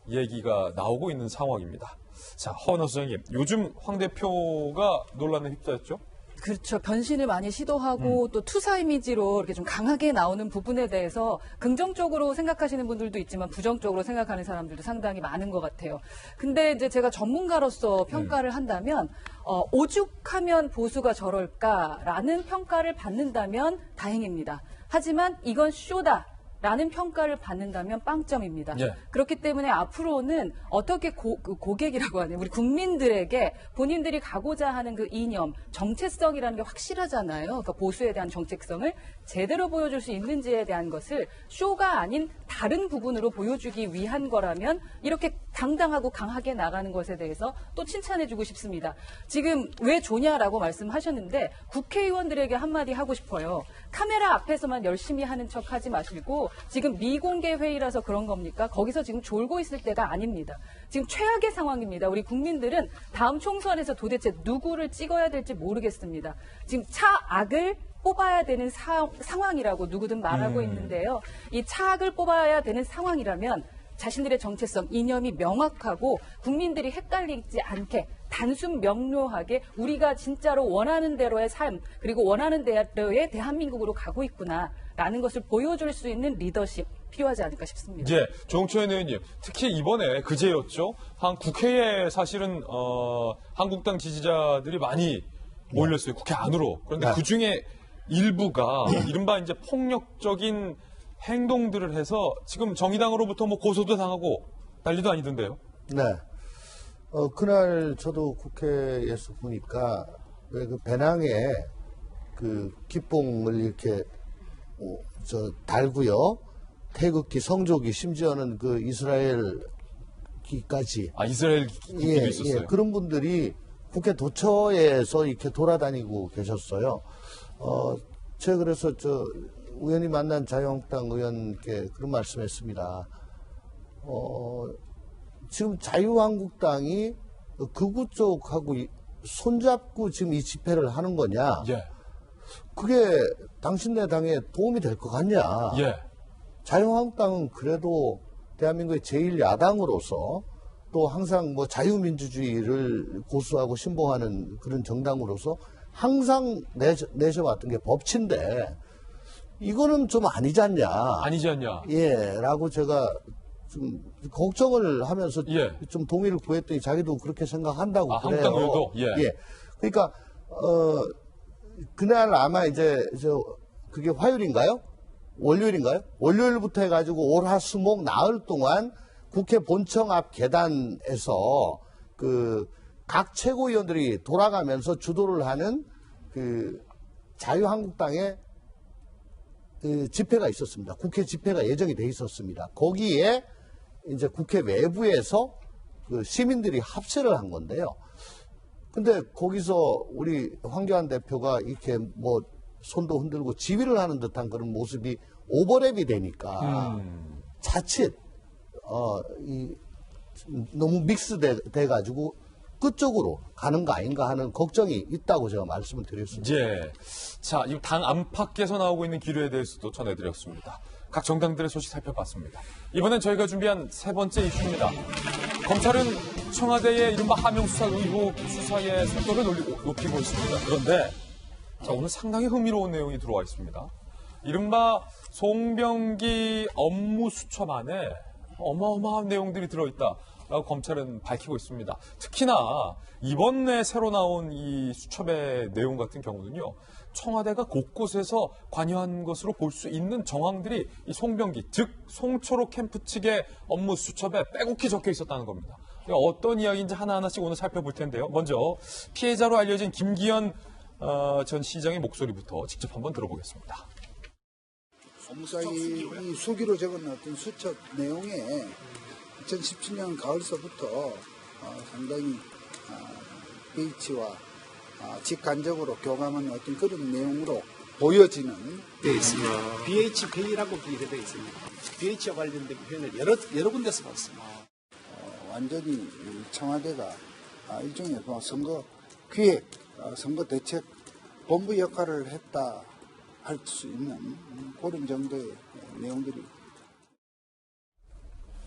얘기가 나오고 있는 상황입니다. 자, 허은하 소장님, 요즘 황 대표가 논란에 휩싸였죠? 그렇죠. 변신을 많이 시도하고 또 투사 이미지로 이렇게 좀 강하게 나오는 부분에 대해서 긍정적으로 생각하시는 분들도 있지만 부정적으로 생각하는 사람들도 상당히 많은 것 같아요. 근데 이제 제가 전문가로서 평가를 한다면 오죽하면 보수가 저럴까라는 평가를 받는다면 다행입니다. 하지만 이건 쇼다. 라는 평가를 받는다면 빵점입니다. 예. 그렇기 때문에 앞으로는 어떻게 고객이라고 하는 우리 국민들에게 본인들이 가고자 하는 그 이념, 정체성이라는 게 확실하잖아요. 그러니까 보수에 대한 정체성을 제대로 보여줄 수 있는지에 대한 것을 쇼가 아닌 다른 부분으로 보여주기 위한 거라면 이렇게 당당하고 강하게 나가는 것에 대해서 또 칭찬해주고 싶습니다. 지금 왜 조냐라고 말씀하셨는데 국회의원들에게 한마디 하고 싶어요. 카메라 앞에서만 열심히 하는 척 하지 마시고 지금 미공개 회의라서 그런 겁니까? 거기서 지금 졸고 있을 때가 아닙니다. 지금 최악의 상황입니다. 우리 국민들은 다음 총선에서 도대체 누구를 찍어야 될지 모르겠습니다. 지금 차악을 뽑아야 되는 상황이라고 누구든 말하고 있는데요. 이 차악을 뽑아야 되는 상황이라면 자신들의 정체성, 이념이 명확하고 국민들이 헷갈리지 않게 단순 명료하게 우리가 진짜로 원하는 대로의 삶 그리고 원하는 대로의 대한민국으로 가고 있구나라는 것을 보여줄 수 있는 리더십 필요하지 않을까 싶습니다. 예, 조홍천 의원님, 특히 이번에 그제였죠. 국회에 사실은 한국당 지지자들이 많이 몰렸어요. 국회 안으로. 그런데 그 중에 일부가 이른바 이제 폭력적인 행동들을 해서 지금 정의당으로부터 뭐 고소도 당하고 난리도 아니던데요. 네. 그날 저도 국회에서 보니까 왜 그 배낭에 그 기뽕을 이렇게 달고요. 태극기, 성조기, 심지어는 그 이스라엘기까지. 이스라엘 기도 있었어요. 예, 그런 분들이 국회 도처에서 이렇게 돌아다니고 계셨어요. 제가 그래서 우연히 만난 자유한국당 의원께 그런 말씀했습니다. 지금 자유한국당이 극우 쪽하고 손잡고 지금 이 집회를 하는 거냐? 예. 그게 당신네 당에 도움이 될 것 같냐? 예. 자유한국당은 그래도 대한민국의 제1야당으로서 또 항상 뭐 자유민주주의를 고수하고 신봉하는 그런 정당으로서 항상 내셔왔던 게 법치인데 이거는 좀 아니지 않냐. 아니지 않냐. 예, 라고 제가 좀 걱정을 하면서 예. 좀 동의를 구했더니 자기도 그렇게 생각한다고 그래요. 한국당 의원도? 예. 그러니까, 그날 아마 이제 그게 화요일인가요? 월요일인가요? 월요일부터 해가지고 올 화수목 나흘 동안 국회 본청 앞 계단에서 각 최고위원들이 돌아가면서 주도를 하는 자유한국당의 집회가 있었습니다. 국회 집회가 예정이 돼 있었습니다. 거기에 이제 국회 외부에서 시민들이 합세를 한 건데요. 근데 거기서 우리 황교안 대표가 이렇게 뭐 손도 흔들고 지휘를 하는 듯한 그런 모습이 오버랩이 되니까 자칫 너무 믹스돼 가지고 끝쪽으로 가는 거 아닌가 하는 걱정이 있다고 제가 말씀을 드렸습니다. 예. 자, 이 당 안팎에서 나오고 있는 기류에 대해서도 전해드렸습니다. 각 정당들의 소식 살펴봤습니다. 이번엔 저희가 준비한 세 번째 이슈입니다. 검찰은 청와대의 이른바 하명수사 의혹 수사의 속도를 높이고 있습니다. 그런데 자, 오늘 상당히 흥미로운 내용이 들어와 있습니다. 이른바 송병기 업무 수첩 안에 어마어마한 내용들이 들어있다라고 검찰은 밝히고 있습니다. 특히나 이번에 새로 나온 이 수첩의 내용 같은 경우는요. 청와대가 곳곳에서 관여한 것으로 볼 수 있는 정황들이 이 송병기, 즉 송초로 캠프 측의 업무 수첩에 빼곡히 적혀 있었다는 겁니다. 어떤 이야기인지 하나하나씩 오늘 살펴볼 텐데요. 먼저 피해자로 알려진 김기현 전 시장의 목소리부터 직접 한번 들어보겠습니다. 업무사의 이 수기로 적어놨던 수첩 내용에 2017년 가을서부터 상당히 BH와 직간접으로 교감한 어떤 그런 내용으로 보여지는 되어 있습니다. BH 회의라고 기재되어 있습니다. BH와 관련된 표현을 여러 군데서 봤습니다. 완전히 청와대가 일종의 선거 기획, 선거 대책 본부 역할을 했다 할 수 있는 그런 정도의 내용들이.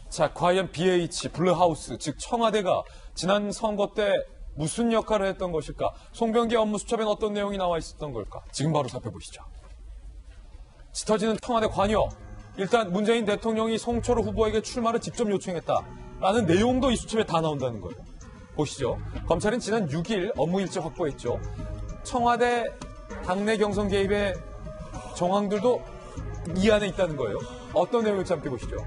자, 과연 BH, 블루하우스, 즉 청와대가 지난 선거 때 무슨 역할을 했던 것일까? 송병기 업무 수첩엔 어떤 내용이 나와 있었던 걸까? 지금 바로 살펴보시죠. 짙어지는 청와대 관여. 일단 문재인 대통령이 송초로 후보에게 출마를 직접 요청했다라는 내용도 이 수첩에 다 나온다는 거예요. 보시죠. 검찰은 지난 6일 업무 일지 확보했죠. 청와대 당내 경선 개입의 정황들도 이 안에 있다는 거예요. 어떤 내용일지 함께 보시죠.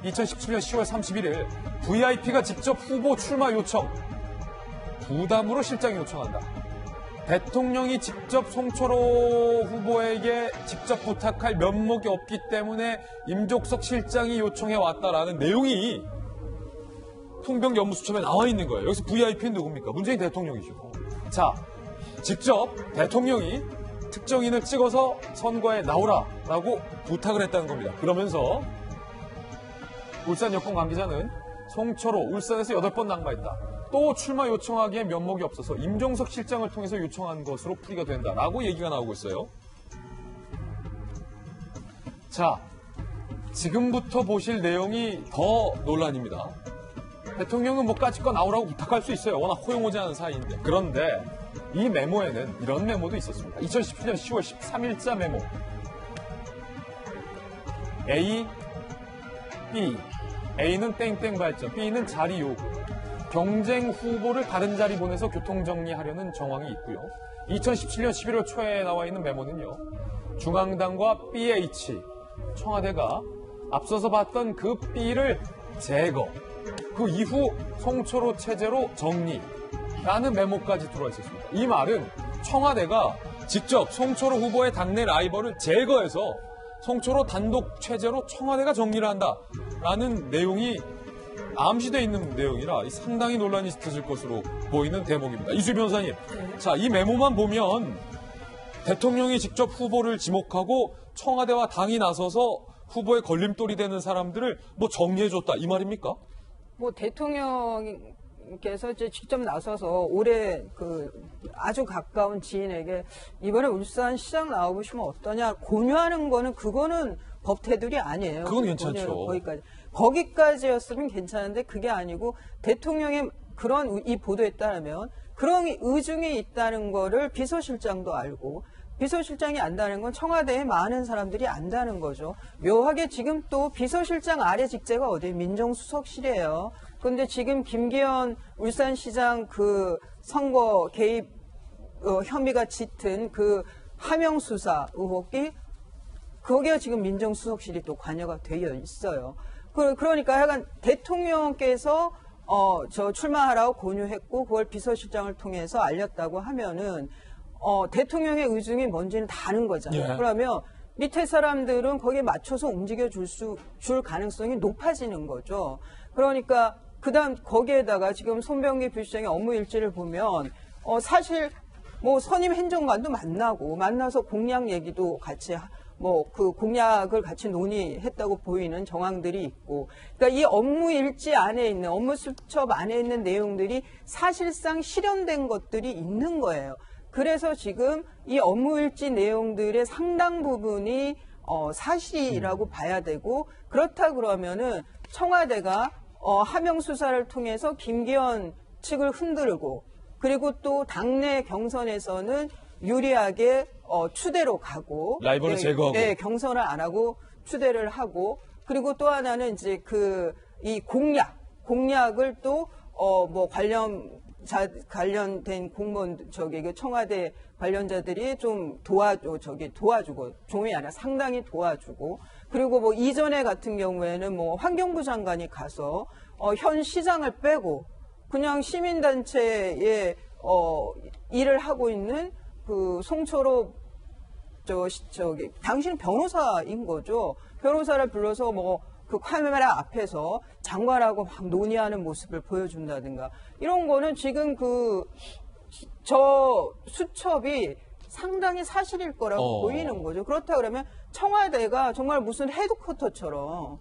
2017년 10월 31일 VIP가 직접 후보 출마 요청. 부담으로 실장이 요청한다. 대통령이 직접 송초로 후보에게 직접 부탁할 면목이 없기 때문에 임종석 실장이 요청해 왔다라는 내용이 송병기 업무 수첩에 나와 있는 거예요. 여기서 VIP는 누굽니까? 문재인 대통령이죠. 자, 직접 대통령이 특정인을 찍어서 선거에 나오라라고 부탁을 했다는 겁니다. 그러면서 울산 여권 관계자는 송초로 울산에서 8번 낙마했다. 또 출마 요청하기에 면목이 없어서 임종석 실장을 통해서 요청한 것으로 풀이가 된다라고 얘기가 나오고 있어요. 자, 지금부터 보실 내용이 더 논란입니다. 대통령은 뭐 까짓거 나오라고 부탁할 수 있어요. 워낙 호용호재하는 사이인데. 그런데 이 메모에는 이런 메모도 있었습니다. 2017년 10월 13일자 메모. A, B. A는 땡땡 발전, B는 자리 요구. 경쟁 후보를 다른 자리 보내서 교통정리하려는 정황이 있고요. 2017년 11월 초에 나와 있는 메모는요. 중앙당과 BH, 청와대가 앞서서 봤던 그 B를 제거, 그 이후 송초로 체제로 정리라는 메모까지 들어와 있었습니다. 이 말은 청와대가 직접 송초로 후보의 당내 라이벌을 제거해서 송초로 단독 체제로 청와대가 정리를 한다라는 내용이 암시되어 있는 내용이라 상당히 논란이 짙어질 것으로 보이는 대목입니다. 이수희 변호사님, 자, 이 메모만 보면 대통령이 직접 후보를 지목하고 청와대와 당이 나서서 후보의 걸림돌이 되는 사람들을 뭐 정리해줬다 이 말입니까? 뭐 대통령께서 이제 직접 나서서 올해 아주 가까운 지인에게 이번에 울산 시장 나와보시면 어떠냐 권유하는 거는 그거는 법 테두리 아니에요. 그건 괜찮죠. 거기까지였으면 괜찮은데 그게 아니고 대통령의 그런 이 보도에 따르면 그런 의중이 있다는 거를 비서실장도 알고 비서실장이 안다는 건 청와대에 많은 사람들이 안다는 거죠. 묘하게 지금 또 비서실장 아래 직제가 어디에 민정수석실이에요. 그런데 지금 김기현 울산시장 그 선거 개입 혐의가 짙은 그 하명수사 의혹이 거기에 지금 민정수석실이 또 관여가 되어 있어요. 그러니까 약간 대통령께서 출마하라고 권유했고 그걸 비서실장을 통해서 알렸다고 하면은 대통령의 의중이 뭔지는 다 아는 거잖아요. 예. 그러면 밑에 사람들은 거기에 맞춰서 움직여 줄 가능성이 높아지는 거죠. 그러니까 그다음 거기에다가 지금 송병기 부시장의 업무 일지를 보면 사실 뭐 선임 행정관도 만나서 공약 얘기도 같이 그 공약을 같이 논의했다고 보이는 정황들이 있고, 그러니까 이 업무 일지 안에 있는 업무 수첩 안에 있는 내용들이 사실상 실현된 것들이 있는 거예요. 그래서 지금 이 업무 일지 내용들의 상당 부분이 사실이라고 봐야 되고, 그렇다 그러면은 청와대가 하명 수사를 통해서 김기현 측을 흔들고, 그리고 또 당내 경선에서는 유리하게 추대로 가고 라이벌을 제거하고 경선을 안 하고 추대를 하고, 그리고 또 하나는 이제 이 공약을 또 뭐 관련된 공무원 청와대 관련자들이 좀 도와주고, 종이 아니라 상당히 도와주고, 그리고 뭐 이전에 같은 경우에는 뭐 환경부 장관이 가서, 현 시장을 빼고, 그냥 시민단체에, 일을 하고 있는 그 송철호, 당신은 변호사인 거죠. 변호사를 불러서 뭐, 그 카메라 앞에서 장관하고 막 논의하는 모습을 보여준다든가, 이런 거는 지금 저 수첩이 상당히 사실일 거라고 보이는 거죠. 그렇다 그러면 청와대가 정말 무슨 헤드쿼터처럼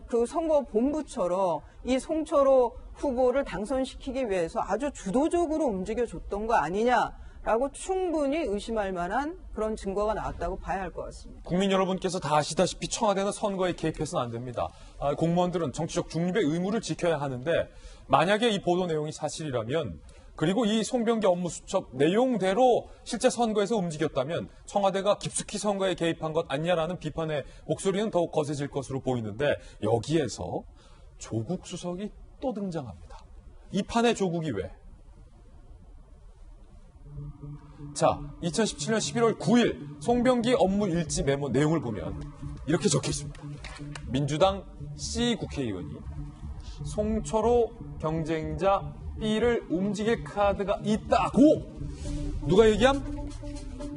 그 선거 본부처럼 이 송철호 후보를 당선시키기 위해서 아주 주도적으로 움직여줬던 거 아니냐라고 충분히 의심할 만한 그런 증거가 나왔다고 봐야 할 것 같습니다. 국민 여러분께서 다 아시다시피 청와대는 선거에 개입해서는 안 됩니다. 공무원들은 정치적 중립의 의무를 지켜야 하는데 만약에 이 보도 내용이 사실이라면 그리고 이 송병기 업무수첩 내용대로 실제 선거에서 움직였다면 청와대가 깊숙이 선거에 개입한 것 아니냐라는 비판의 목소리는 더욱 거세질 것으로 보이는데 여기에서 조국 수석이 또 등장합니다. 이 판의 조국이 왜? 자, 2017년 11월 9일 송병기 업무 일지 메모 내용을 보면 이렇게 적혀 있습니다. 민주당 C 국회의원이 송철호 경쟁자 B를 움직일 카드가 있다고 누가 얘기함?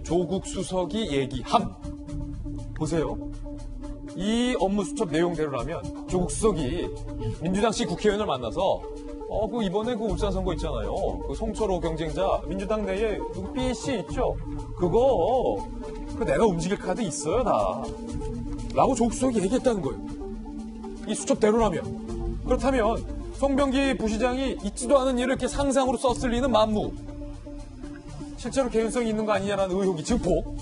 조국 수석이 얘기함. 보세요. 이 업무 수첩 내용대로라면 조국 수석이 민주당 C 국회의원을 만나서 이번에 그 울산 선거 있잖아요. 그 송철호 경쟁자 민주당 내에 B, C 있죠? 그거 내가 움직일 카드 있어요, 다. 라고 조국 수석이 얘기했다는 거예요. 이 수첩대로라면. 그렇다면 송병기 부시장이 있지도 않은 일을 이렇게 상상으로 썼을 리는 만무. 실제로 개연성이 있는 거 아니냐라는 의혹이 증폭.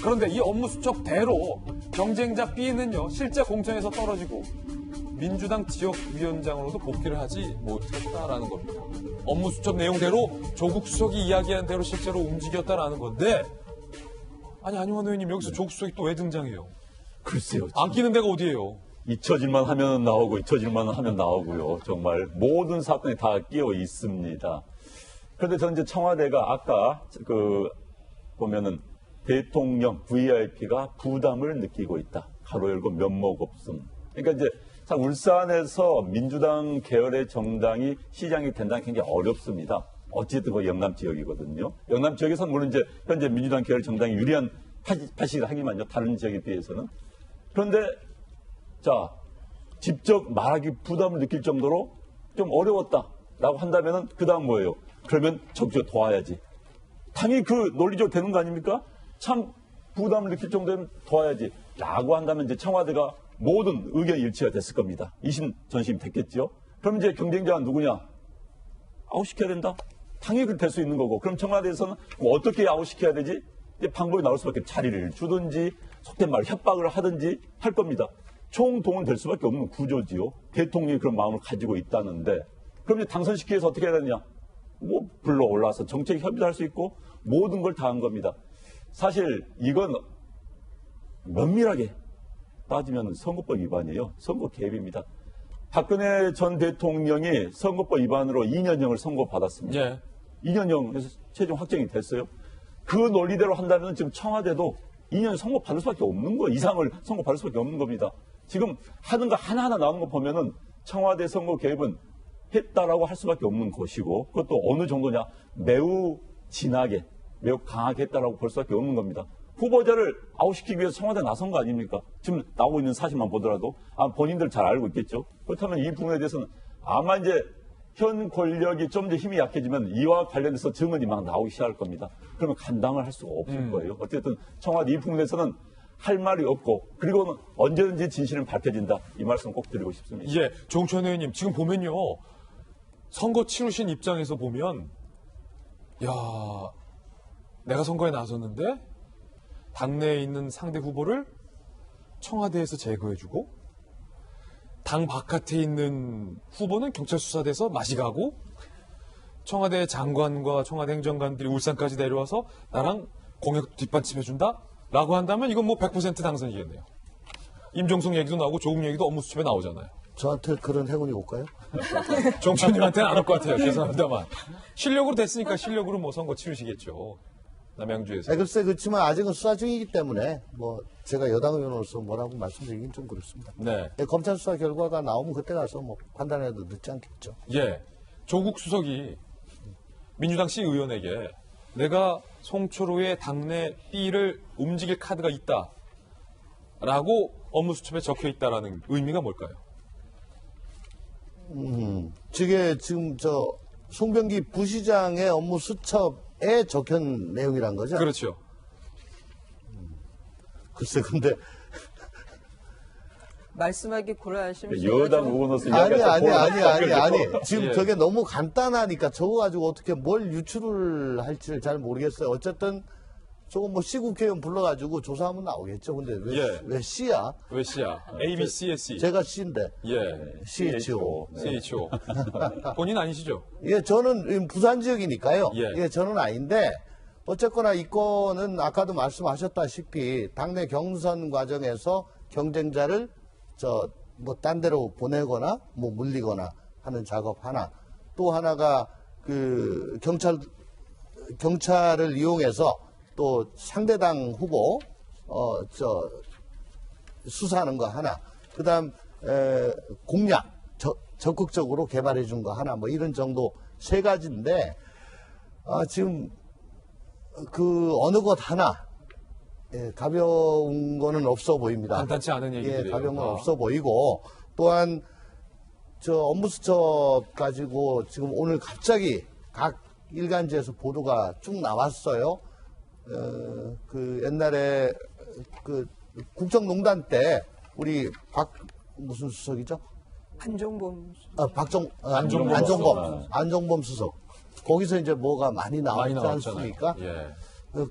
그런데 이 업무 수첩대로 경쟁자 B는요, 실제 공천에서 떨어지고 민주당 지역위원장으로도 복귀를 하지 못했다라는 겁니다. 업무 수첩 내용대로 조국 수석이 이야기한 대로 실제로 움직였다라는 건데, 아니, 안용환 의원님, 여기서 조국 수석이 또 왜 등장해요? 글쎄요. 안 끼는 데가 어디예요? 잊혀질만 하면 나오고 잊혀질만 하면 나오고요. 정말 모든 사건이 다 끼어 있습니다. 그런데 저는 이제 청와대가 아까 보면은 대통령 VIP가 부담을 느끼고 있다. 가로 열고 면목 없음. 그러니까 이제 참 울산에서 민주당 계열의 정당이 시장이 된다는 게 굉장히 어렵습니다. 어쨌든 그 영남 지역이거든요. 영남 지역에서는 물론 이제 현재 민주당 계열 정당이 유리한 파시를 하기만요. 다른 지역에 비해서는. 그런데 자, 직접 말하기 부담을 느낄 정도로 좀 어려웠다라고 한다면은 그 다음 뭐예요? 그러면 적극적으로 도와야지. 당연히 그 논리적으로 되는 거 아닙니까? 참 부담을 느낄 정도면 도와야지. 라고 한다면 이제 청와대가 모든 의견 일치가 됐을 겁니다. 이심전심 됐겠죠. 그럼 이제 경쟁자가 누구냐? 아웃시켜야 된다? 당연히 그렇게 될 수 있는 거고. 그럼 청와대에서는 어떻게 아웃시켜야 되지? 이제 방법이 나올 수밖에 없고 자리를 주든지 속된 말로 협박을 하든지 할 겁니다. 총동원 될 수밖에 없는 구조지요. 대통령이 그런 마음을 가지고 있다는데 그럼 이제 당선시키기 위해서 어떻게 해야 되느냐? 불러 올라와서 정책 협의도 할 수 있고 모든 걸 다 한 겁니다. 사실 이건 면밀하게 따지면 선거법 위반이에요. 선거 개입입니다. 박근혜 전 대통령이 선거법 위반으로 2년형을 선고받았습니다. 예. 2년형에서 최종 확정이 됐어요. 그 논리대로 한다면 지금 청와대도 2년 선고받을 수밖에 없는 거예요. 이상을 선고받을 수밖에 없는 겁니다. 지금 하는 거 하나하나 나오는 거 보면은 청와대 선거 개입은 했다라고 할 수밖에 없는 것이고 그것도 어느 정도냐 매우 진하게 매우 강하게 했다라고 볼 수밖에 없는 겁니다. 후보자를 아웃시키기 위해서 청와대 나선 거 아닙니까? 지금 나오고 있는 사실만 보더라도 본인들 잘 알고 있겠죠. 그렇다면 이 부분에 대해서는 아마 이제 현 권력이 좀 더 힘이 약해지면 이와 관련해서 증언이 막 나오기 시작할 겁니다. 그러면 감당을 할 수가 없을 거예요. 어쨌든 청와대 이 부분에서는 할 말이 없고 그리고는 언제든지 진실은 밝혀진다. 이 말씀 꼭 드리고 싶습니다. 예, 조홍천 의원님 지금 보면요. 선거 치르신 입장에서 보면 야, 내가 선거에 나섰는데 당내에 있는 상대 후보를 청와대에서 제거해주고 당 바깥에 있는 후보는 경찰 수사돼서 맛이 가고 청와대 장관과 청와대 행정관들이 울산까지 내려와서 나랑 공약 뒷받침해준다? 라고 한다면 이건 뭐 100% 당선이겠네요. 임종석 얘기도 나오고 조국 얘기도 업무수첩에 나오잖아요. 저한테 그런 행운이 올까요? 정치인님한테는 안 올 것 같아요. 죄송합니다만. 실력으로 됐으니까 실력으로 뭐 선거 치르시겠죠. 남양주에서. 글쎄 그렇지만 아직은 수사 중이기 때문에 뭐 제가 여당 의원으로서 뭐라고 말씀드리긴 좀 그렇습니다. 네. 검찰 수사 결과가 나오면 그때 가서 뭐 판단해도 늦지 않겠죠. 예. 조국 수석이 민주당 씨 의원에게 내가 송철호의 당내 띠를 움직일 카드가 있다라고 업무수첩에 적혀 있다라는 의미가 뭘까요? 저게 지금 송병기 부시장의 업무 수첩에 적힌 내용이란 거죠? 그렇죠. 글쎄, 근데. 말씀하기 곤란하시면. 여당 의원으로서 아니. 지금 예. 저게 너무 간단하니까 저거 가지고 어떻게 뭘 유출을 할지를 잘 모르겠어요. 어쨌든 저거 뭐 C국회의원 불러가지고 조사하면 나오겠죠. 근데 왜 C야? 왜 C야? A, B, C의 C. 제가 C인데. 예. CHO. CHO. 본인 아니시죠? 예, 저는 부산 지역이니까요. 예. 저는 아닌데 어쨌거나 이 건은 아까도 말씀하셨다시피 당내 경선 과정에서 경쟁자를 뭐 딴 데로 보내거나 뭐 물리거나 하는 작업 하나, 또 하나가 그 경찰을 이용해서 또 상대당 후보 수사하는 거 하나, 그다음 공약 적극적으로 개발해 준 거 하나, 뭐 이런 정도 세 가지인데 지금 그 어느 것 하나 가벼운 거는 없어 보입니다. 간단치 않은 얘기들이에요. 가벼운 건 없어 보이고, 또한 업무수첩 가지고 지금 오늘 갑자기 각 일간지에서 보도가 쭉 나왔어요. 그 옛날에 그 국정농단 때 우리 무슨 수석이죠? 안종범. 안종범 수석. 거기서 이제 뭐가 많이 나왔지 않습니까? 예.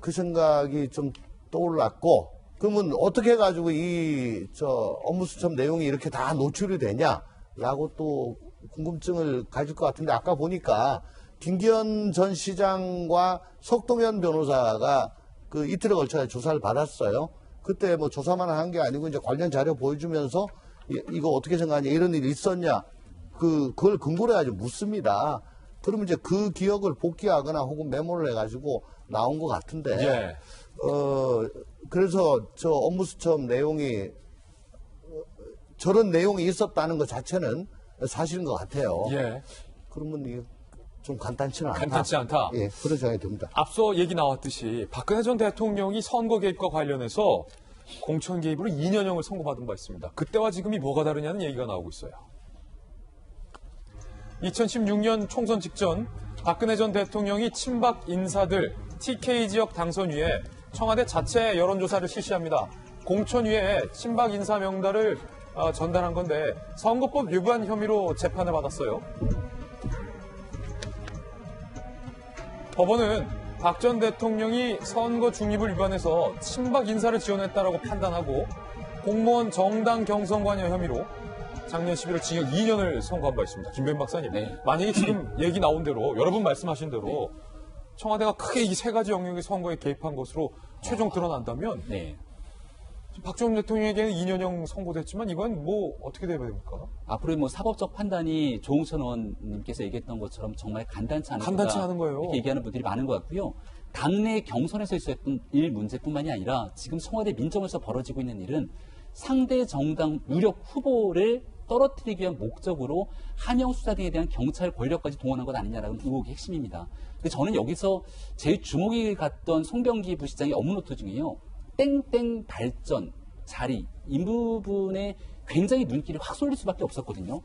그 생각이 좀 떠올랐고, 그러면 어떻게 해가지고 업무수첩 내용이 이렇게 다 노출이 되냐라고 또 궁금증을 가질 것 같은데, 아까 보니까 김기현 전 시장과 석동현 변호사가 그 이틀에 걸쳐 조사를 받았어요. 그때 뭐 조사만 한 게 아니고 이제 관련 자료 보여주면서 이거 어떻게 생각하냐, 이런 일이 있었냐, 그걸 근거로 해가지고 묻습니다. 그러면 이제 그 기억을 복귀하거나 혹은 메모를 해가지고 나온 것 같은데, 예. 그래서 업무수첩 내용이 저런 내용이 있었다는 것 자체는 사실인 것 같아요. 예. 그러면 이게 좀 간단치 않다. 예, 그런 생각이 듭니다. 앞서 얘기 나왔듯이 박근혜 전 대통령이 선거 개입과 관련해서 공천 개입으로 2년형을 선고받은 바 있습니다. 그때와 지금이 뭐가 다르냐는 얘기가 나오고 있어요. 2016년 총선 직전 박근혜 전 대통령이 친박 인사들 TK 지역 당선위에 청와대 자체 여론조사를 실시합니다. 공천위에 친박 인사 명단을 전달한 건데 선거법 위반 혐의로 재판을 받았어요. 법원은 박 전 대통령이 선거 중립을 위반해서 친박 인사를 지원했다라고 판단하고 공무원 정당 경선 관여 혐의로 작년 11월 징역 2년을 선고한 바 있습니다. 김변 박사님, 만약에 지금 얘기 나온 대로 여러분 말씀하신 대로 청와대가 크게 이 세 가지 영역의 선거에 개입한 것으로 최종 드러난다면 박 전 대통령에게는 2년형 선고됐지만 이건 뭐 어떻게 돼야 됩니까? 앞으로 뭐 사법적 판단이 조홍천 의원님께서 얘기했던 것처럼 정말 간단치 않은 거예요. 이렇게 얘기하는 분들이 많은 것 같고요. 당내 경선에서 있었던 일 문제뿐만이 아니라 지금 청와대 민정에서 벌어지고 있는 일은 상대 정당 유력 후보를 떨어뜨리기 위한 목적으로 한영 수사 등에 대한 경찰 권력까지 동원한 것 아니냐라는 의혹이 핵심입니다. 근데 저는 여기서 제일 주목이 갔던 송병기 부시장의 업무노트 중에요. 땡땡 발전, 자리, 이 부분에 굉장히 눈길이 확 쏠릴 수밖에 없었거든요.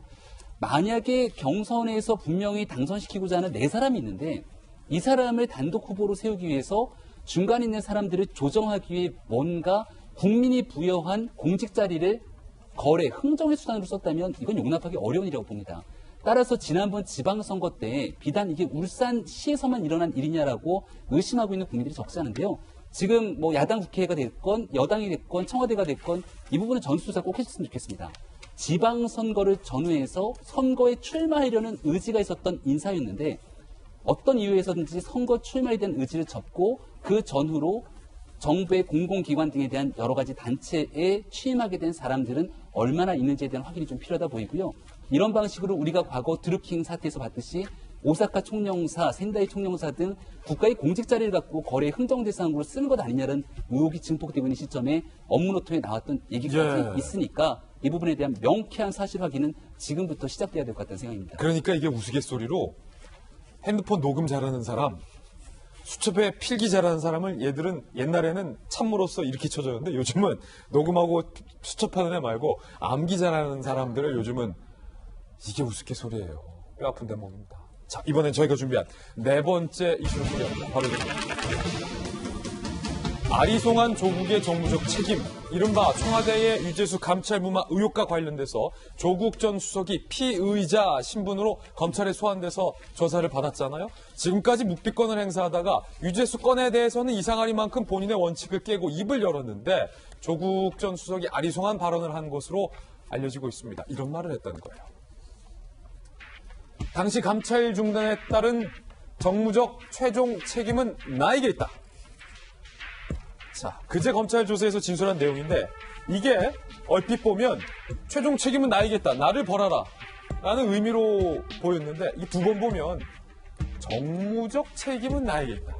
만약에 경선에서 분명히 당선시키고자 하는 4사람이 있는데 이 사람을 단독 후보로 세우기 위해서 중간에 있는 사람들을 조정하기 위해 뭔가 국민이 부여한 공직 자리를 거래, 흥정의 수단으로 썼다면 이건 용납하기 어려운 일이라고 봅니다. 따라서 지난번 지방선거 때 비단 이게 울산시에서만 일어난 일이냐라고 의심하고 있는 국민들이 적지 않은데요. 지금 뭐 야당 국회가 됐건 여당이 됐건 청와대가 됐건 이 부분은 전수조사 꼭 해줬으면 좋겠습니다. 지방선거를 전후해서 선거에 출마하려는 의지가 있었던 인사였는데 어떤 이유에서든지 선거 출마에 대한 의지를 접고 그 전후로 정부의 공공기관 등에 대한 여러 가지 단체에 취임하게 된 사람들은 얼마나 있는지에 대한 확인이 좀 필요하다 보이고요. 이런 방식으로 우리가 과거 드루킹 사태에서 봤듯이 오사카 총영사, 센다이 총영사 등 국가의 공직 자리를 갖고 거래 흥정 대상으로 쓰는 것 아니냐는 의혹이 증폭되고 있는 시점에 업무 노트에 나왔던 얘기까지 있으니까 이 부분에 대한 명쾌한 사실 확인은 지금부터 시작돼야 될 것 같다는 생각입니다. 그러니까 이게 우스갯소리로 핸드폰 녹음 잘하는 사람, 수첩에 필기 잘하는 사람을 얘들은 옛날에는 참모로서 이렇게 쳐줬는데 요즘은 녹음하고 수첩하는 애 말고 암기 잘하는 사람들을 요즘은 이게 우스갯소리예요. 뼈 아픈 대목입니다. 자, 이번엔 저희가 준비한 네 번째 이슈를 소개합니다. 바로 이겁니다. 아리송한 조국의 정무적 책임, 이른바 청와대의 유재수 감찰무마 의혹과 관련돼서 조국 전 수석이 피의자 신분으로 검찰에 소환돼서 조사를 받았잖아요. 지금까지 묵비권을 행사하다가 유재수 건에 대해서는 이상하리만큼 본인의 원칙을 깨고 입을 열었는데 조국 전 수석이 아리송한 발언을 한 것으로 알려지고 있습니다. 이런 말을 했다는 거예요. 당시 감찰 중단에 따른 정무적 최종 책임은 나에게 있다. 자, 그제 검찰 조사에서 진술한 내용인데 이게 얼핏 보면 최종 책임은 나에게 있다. 나를 벌하라. 라는 의미로 보였는데 이 두 번 보면 정무적 책임은 나에게 있다.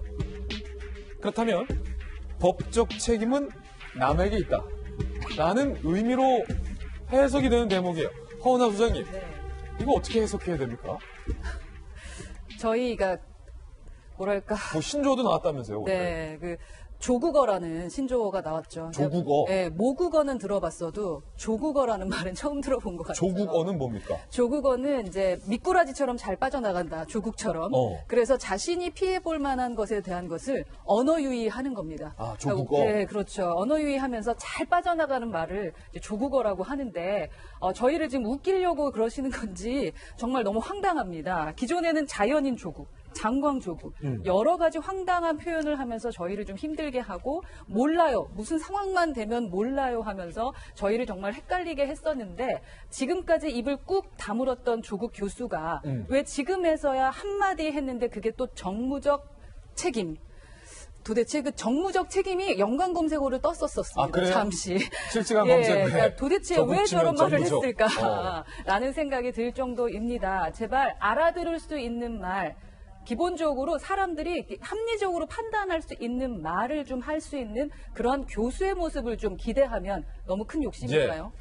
그렇다면 법적 책임은 남에게 있다. 라는 의미로 해석이 되는 대목이에요. 허은하 소장님, 이거 어떻게 해석해야 됩니까? 저희가 뭐랄까. 뭐 신조어도 나왔다면서요? 네, 그 조국어라는 신조어가 나왔죠. 조국어? 네, 모국어는 들어봤어도 조국어라는 말은 처음 들어본 것 같아요. 조국어는 뭡니까? 조국어는 이제 미꾸라지처럼 잘 빠져나간다. 조국처럼. 그래서 자신이 피해볼 만한 것에 대한 것을 언어유희하는 겁니다. 아, 조국어? 네, 그렇죠. 언어유희하면서 잘 빠져나가는 말을 이제 조국어라고 하는데 저희를 지금 웃기려고 그러시는 건지 정말 너무 황당합니다. 기존에는 자연인 조국, 장광조국 여러 가지 황당한 표현을 하면서 저희를 좀 힘들게 하고 몰라요. 무슨 상황만 되면 몰라요 하면서 저희를 정말 헷갈리게 했었는데 지금까지 입을 꾹 다물었던 조국 교수가 왜 지금에서야 한마디 했는데 그게 또 정무적 책임. 도대체 그 정무적 책임이 연관 검색어를 떴었습니다. 아, 그래요? 잠시. 실시간 예, 검색어에 그러니까 도대체 왜 저국 저런 치면 말을 정무적. 했을까라는 생각이 들 정도입니다. 제발 알아들을 수 있는 말, 기본적으로 사람들이 합리적으로 판단할 수 있는 말을 좀 할 수 있는 그런 교수의 모습을 좀 기대하면 너무 큰 욕심일까요?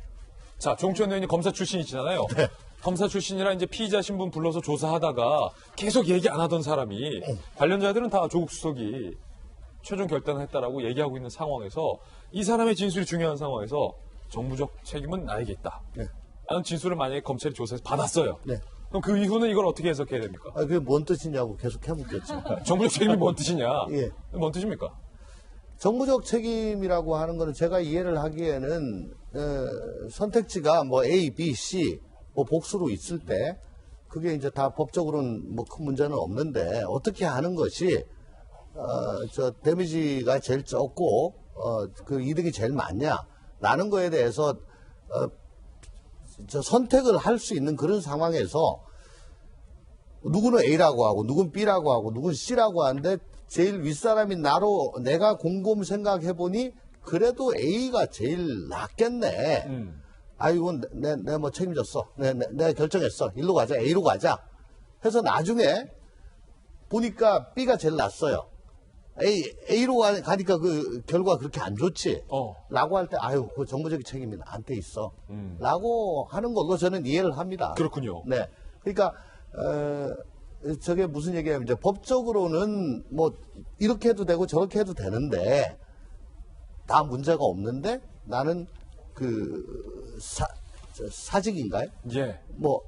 자, 종천 의원이 검사 출신이시잖아요. 네. 검사 출신이라 이제 피의자 신분 불러서 조사하다가 계속 얘기 안 하던 사람이 관련자들은 다 조국 수석이 최종 결단을 했다라고 얘기하고 있는 상황에서 이 사람의 진술이 중요한 상황에서 정무적 책임은 나에게 있다. 네. 라는 진술을 만약에 검찰이 조사해서 받았어요. 네. 그럼 그 이후는 이걸 어떻게 해석해야 됩니까? 아, 그게 뭔 뜻이냐고 계속 해묻겠죠. 정무적 책임이 뭔 뜻이냐? 예. 뭔 뜻입니까? 정무적 책임이라고 하는 거는 제가 이해를 하기에는 선택지가 뭐 A, B, C 뭐 복수로 있을 때 그게 이제 다 법적으로는 뭐 큰 문제는 없는데 어떻게 하는 것이 저 데미지가 제일 적고 그 이득이 제일 많냐라는 거에 대해서 저 선택을 할 수 있는 그런 상황에서 누구는 A라고 하고 누구는 B라고 하고 누구는 C라고 하는데 제일 윗사람인 나로 내가 곰곰 생각해 보니 그래도 A가 제일 낫겠네. 아이고 내 뭐 책임졌어. 내가 결정했어. 일로 가자. A로 가자. 해서 나중에 보니까 B가 제일 낫어요. A로 가니까 그 결과가 그렇게 안 좋지. 라고 할 때, 아유, 그 정부적인 책임이 나한테 있어. 라고 하는 걸로 저는 이해를 합니다. 그렇군요. 네. 그러니까, 저게 무슨 얘기냐면, 이제 법적으로는 뭐, 이렇게 해도 되고 저렇게 해도 되는데, 다 문제가 없는데, 나는 사직인가요? 예. 뭐,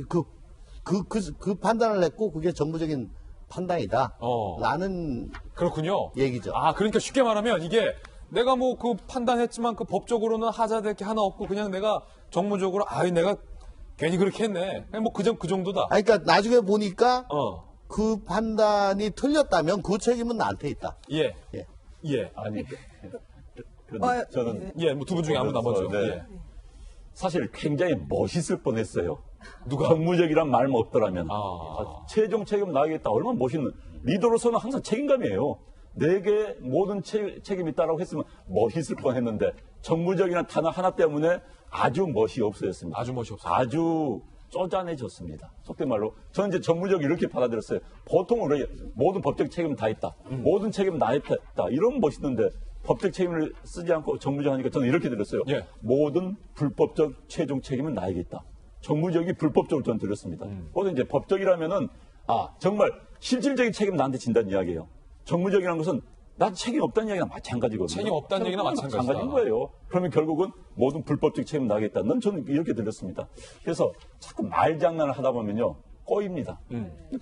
그 판단을 했고, 그게 정부적인 판단이다. 라는 그렇군요. 얘기죠. 아, 그러니까 쉽게 말하면 이게 내가 뭐 그 판단했지만 그 법적으로는 하자될 게 하나 없고 그냥 내가 정무적으로 내가 괜히 그렇게 했네. 그냥 뭐 그 정도다. 그러니까 나중에 보니까 그 판단이 틀렸다면 그 책임은 나한테 있다. 예. 예. 예. 아니, 저는 예, 뭐 두 분 중에 아무나 먼저. 네. 예. 사실 굉장히 멋있을 뻔했어요. 누가 정무적이란 말만 없더라면 최종 책임 나가겠다. 얼마나 멋있는 리더로서는 항상 책임감이에요. 내게 모든 책임이 있다라고 했으면 멋있을 뻔했는데 정무적이라는 단어 하나 때문에 아주 멋이 없어졌습니다. 아주 멋이 없어요. 아주 쪼잔해졌습니다. 속된 말로 저는 이제 전문적으로 이렇게 받아들였어요. 보통은 그래요. 모든 법적 책임은 다 있다. 모든 책임은 다 있다. 이런 멋있는데 법적 책임을 쓰지 않고 정무적 하니까 저는 이렇게 들었어요. 예. 모든 불법적 최종 책임은 나에게 있다. 정무적이 불법적으로 저는 들었습니다. 모든 이제 법적이라면은 정말 실질적인 책임 나한테 진다는 이야기예요. 정무적이라는 것은 나도 책임 없다는 이야기랑 마찬가지거든요. 책임 없다는 얘기나 마찬가지다. 마찬가지인 거예요. 그러면 결국은 모든 불법적 책임 나겠다는 저는 이렇게 들렸습니다. 그래서 자꾸 말장난을 하다 보면요. 꼬입니다.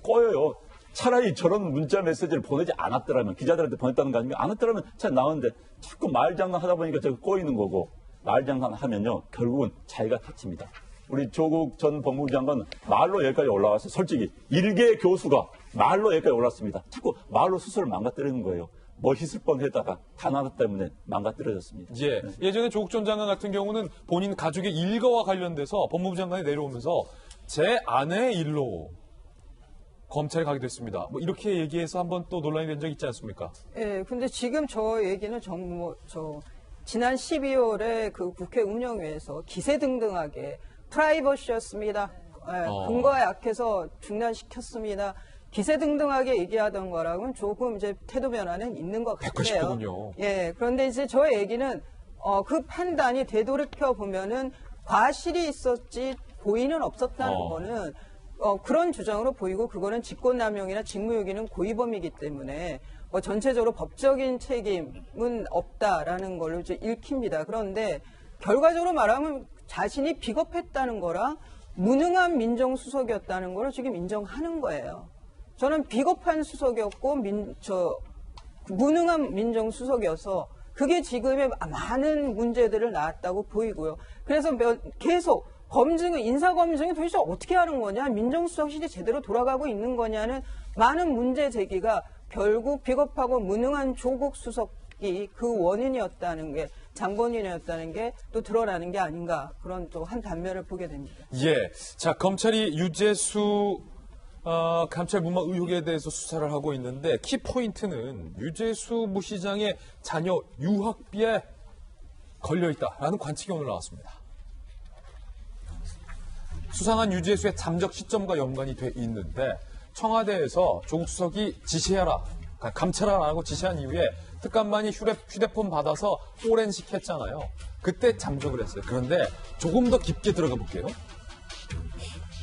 꼬여요. 차라리 저런 문자 메시지를 보내지 않았더라면, 기자들한테 보냈다는 거 아니면 안 했더라면 잘 나오는데 자꾸 말장난 하다 보니까 제가 꼬이는 거고, 말장난 하면요. 결국은 자기가 다칩니다. 우리 조국 전 법무부 장관은 말로 여기까지 올라왔어요. 솔직히 일개 교수가 말로 여기까지 올랐습니다. 자꾸 말로 스스로를 망가뜨리는 거예요. 멋있을 뻔하다가 단 하나 때문에 망가뜨려졌습니다. 예. 예전에 조국 전 장관 같은 경우는 본인 가족의 일가와 관련돼서 법무부 장관이 내려오면서 제 아내의 일로 검찰에 가게 됐습니다. 뭐 이렇게 얘기해서 한번 또 논란이 된 적 있지 않습니까? 예, 근데 지금 저 얘기는 지난 12월에 그 국회 운영위에서 기세등등하게 프라이버시였습니다. 예, 근거가 약해서 중단시켰습니다. 기세등등하게 얘기하던 거랑은 조금 이제 태도 변화는 있는 것 같아요. 180도군요. 예, 그런데 이제 저 얘기는 그 판단이 되돌이켜 보면은 과실이 있었지 고의는 없었다는 거는 그런 주장으로 보이고 그거는 직권남용이나 직무유기는 고의범이기 때문에 전체적으로 법적인 책임은 없다라는 걸로 이제 읽힙니다. 그런데 결과적으로 말하면 자신이 비겁했다는 거랑 무능한 민정수석이었다는 걸 지금 인정하는 거예요. 저는 비겁한 수석이었고 무능한 민정수석이어서 그게 지금의 많은 문제들을 낳았다고 보이고요. 그래서 계속 인사검증이 도대체 어떻게 하는 거냐, 민정수석실이 제대로 돌아가고 있는 거냐는 많은 문제 제기가 결국 비겁하고 무능한 조국 수석이 그 원인이었다는 게, 장본인이었다는 게 또 드러나는 게 아닌가, 그런 또 한 단면을 보게 됩니다. 예. 자, 검찰이 유재수 감찰 무마 의혹에 대해서 수사를 하고 있는데 키포인트는 유재수 부시장의 자녀 유학비에 걸려있다라는 관측이 오늘 나왔습니다. 수상한 유재수의 잠적 시점과 연관이 돼 있는데 청와대에서 조국 수석이 지시해라, 감찰하라고 지시한 이후에 특감반이 휴대폰 받아서 포렌식 했잖아요. 그때 잠적을 했어요. 그런데 조금 더 깊게 들어가 볼게요.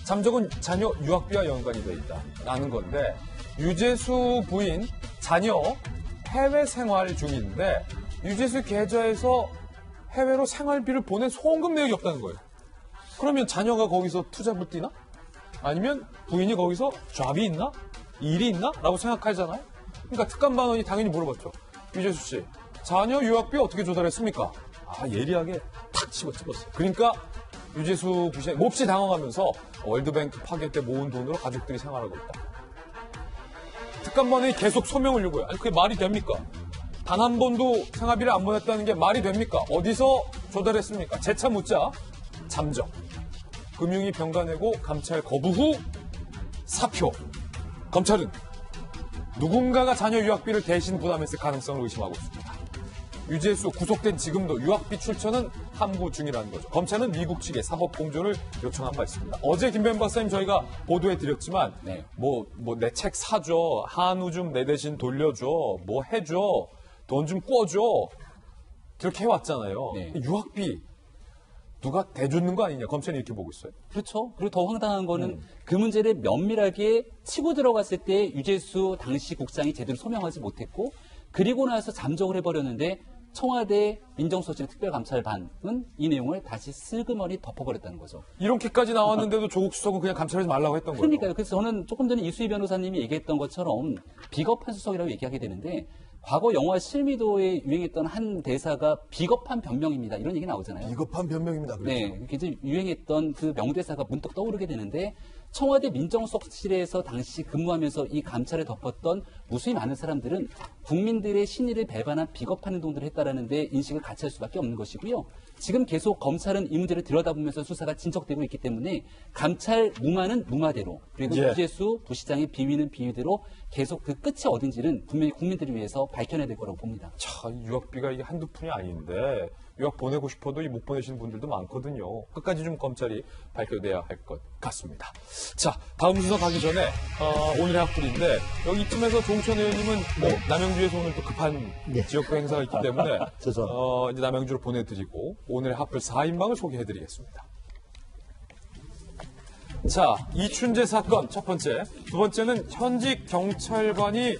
잠적은 자녀 유학비와 연관이 돼 있다라는 건데 유재수 부인 자녀 해외 생활 중인데 유재수 계좌에서 해외로 생활비를 보낸 송금 내역이 없다는 거예요. 그러면 자녀가 거기서 투잡을 뛰나? 아니면 부인이 거기서 잡이 있나? 일이 있나? 라고 생각하잖아요. 그러니까 특감반원이 당연히 물어봤죠. 유재수 씨, 자녀 유학비 어떻게 조달했습니까? 예리하게 탁 집어쳤어요. 그러니까 유재수 부시장이 몹시 당황하면서 월드뱅크 파괴 때 모은 돈으로 가족들이 생활하고 있다. 특감반원이 계속 소명을 요구해요. 아니 그게 말이 됩니까? 단 한 번도 생활비를 안 보냈다는 게 말이 됩니까? 어디서 조달했습니까? 재차 묻자 잠적. 금융위 병가내고 감찰 거부 후 사표. 검찰은 누군가가 자녀 유학비를 대신 부담했을 가능성을 의심하고 있습니다. 유재수 구속된 지금도 유학비 출처는 탐구 중이라는 거죠. 검찰은 미국 측에 사법공조를 요청한 바 있습니다. 어제 김변 박사님 저희가 보도해드렸지만 내 책 사줘, 한우 좀 내 대신 돌려줘, 뭐 해줘, 돈 좀 꿔줘, 그렇게 해왔잖아요. 네. 유학비 누가 대주는 거 아니냐, 검찰이 이렇게 보고 있어요. 그렇죠. 그리고 더 황당한 거는 그 문제를 면밀하게 치고 들어갔을 때 유재수 당시 국장이 제대로 소명하지 못했고, 그리고 나서 잠적을 해버렸는데 청와대 민정수석실 특별감찰반은 이 내용을 다시 슬그머니 덮어버렸다는 거죠. 이렇게까지 나왔는데도 조국 수석은 그냥 감찰하지 말라고 했던 거예요. 그러니까요. 그래서 저는 조금 전에 이수희 변호사님이 얘기했던 것처럼 비겁한 수석이라고 얘기하게 되는데, 과거 영화 실미도에 유행했던 한 대사가 비겁한 변명입니다. 이런 얘기 나오잖아요. 비겁한 변명입니다. 그렇죠. 네, 굉장히 유행했던 그 명대사가 문득 떠오르게 되는데, 청와대 민정수석실에서 당시 근무하면서 이 감찰을 덮었던 무수히 많은 사람들은 국민들의 신의를 배반한 비겁한 행동들을 했다라는 데 인식을 같이 할 수밖에 없는 것이고요. 지금 계속 검찰은 이 문제를 들여다보면서 수사가 진척되고 있기 때문에 감찰 무마는 무마대로, 그리고 유재수 부시장의 비위는 비위대로 계속 그 끝이 어딘지는 분명히 국민들을 위해서 밝혀내야 될 거라고 봅니다. 자, 유학비가 이게 한두 푼이 아닌데 유학 보내고 싶어도 못 보내시는 분들도 많거든요. 끝까지 좀 검찰이 밝혀내야 할 것 같습니다. 자, 다음 순서 가기 전에 오늘의 학불인데 여기 이쯤에서 조홍천 의원님은 뭐 남양주에서 오늘 또 급한 지역구 행사가 있기 때문에 이제 남양주로 보내드리고 오늘의 학불 4인방을 소개해드리겠습니다. 자, 이춘재 사건 첫 번째, 두 번째는 현직 경찰관이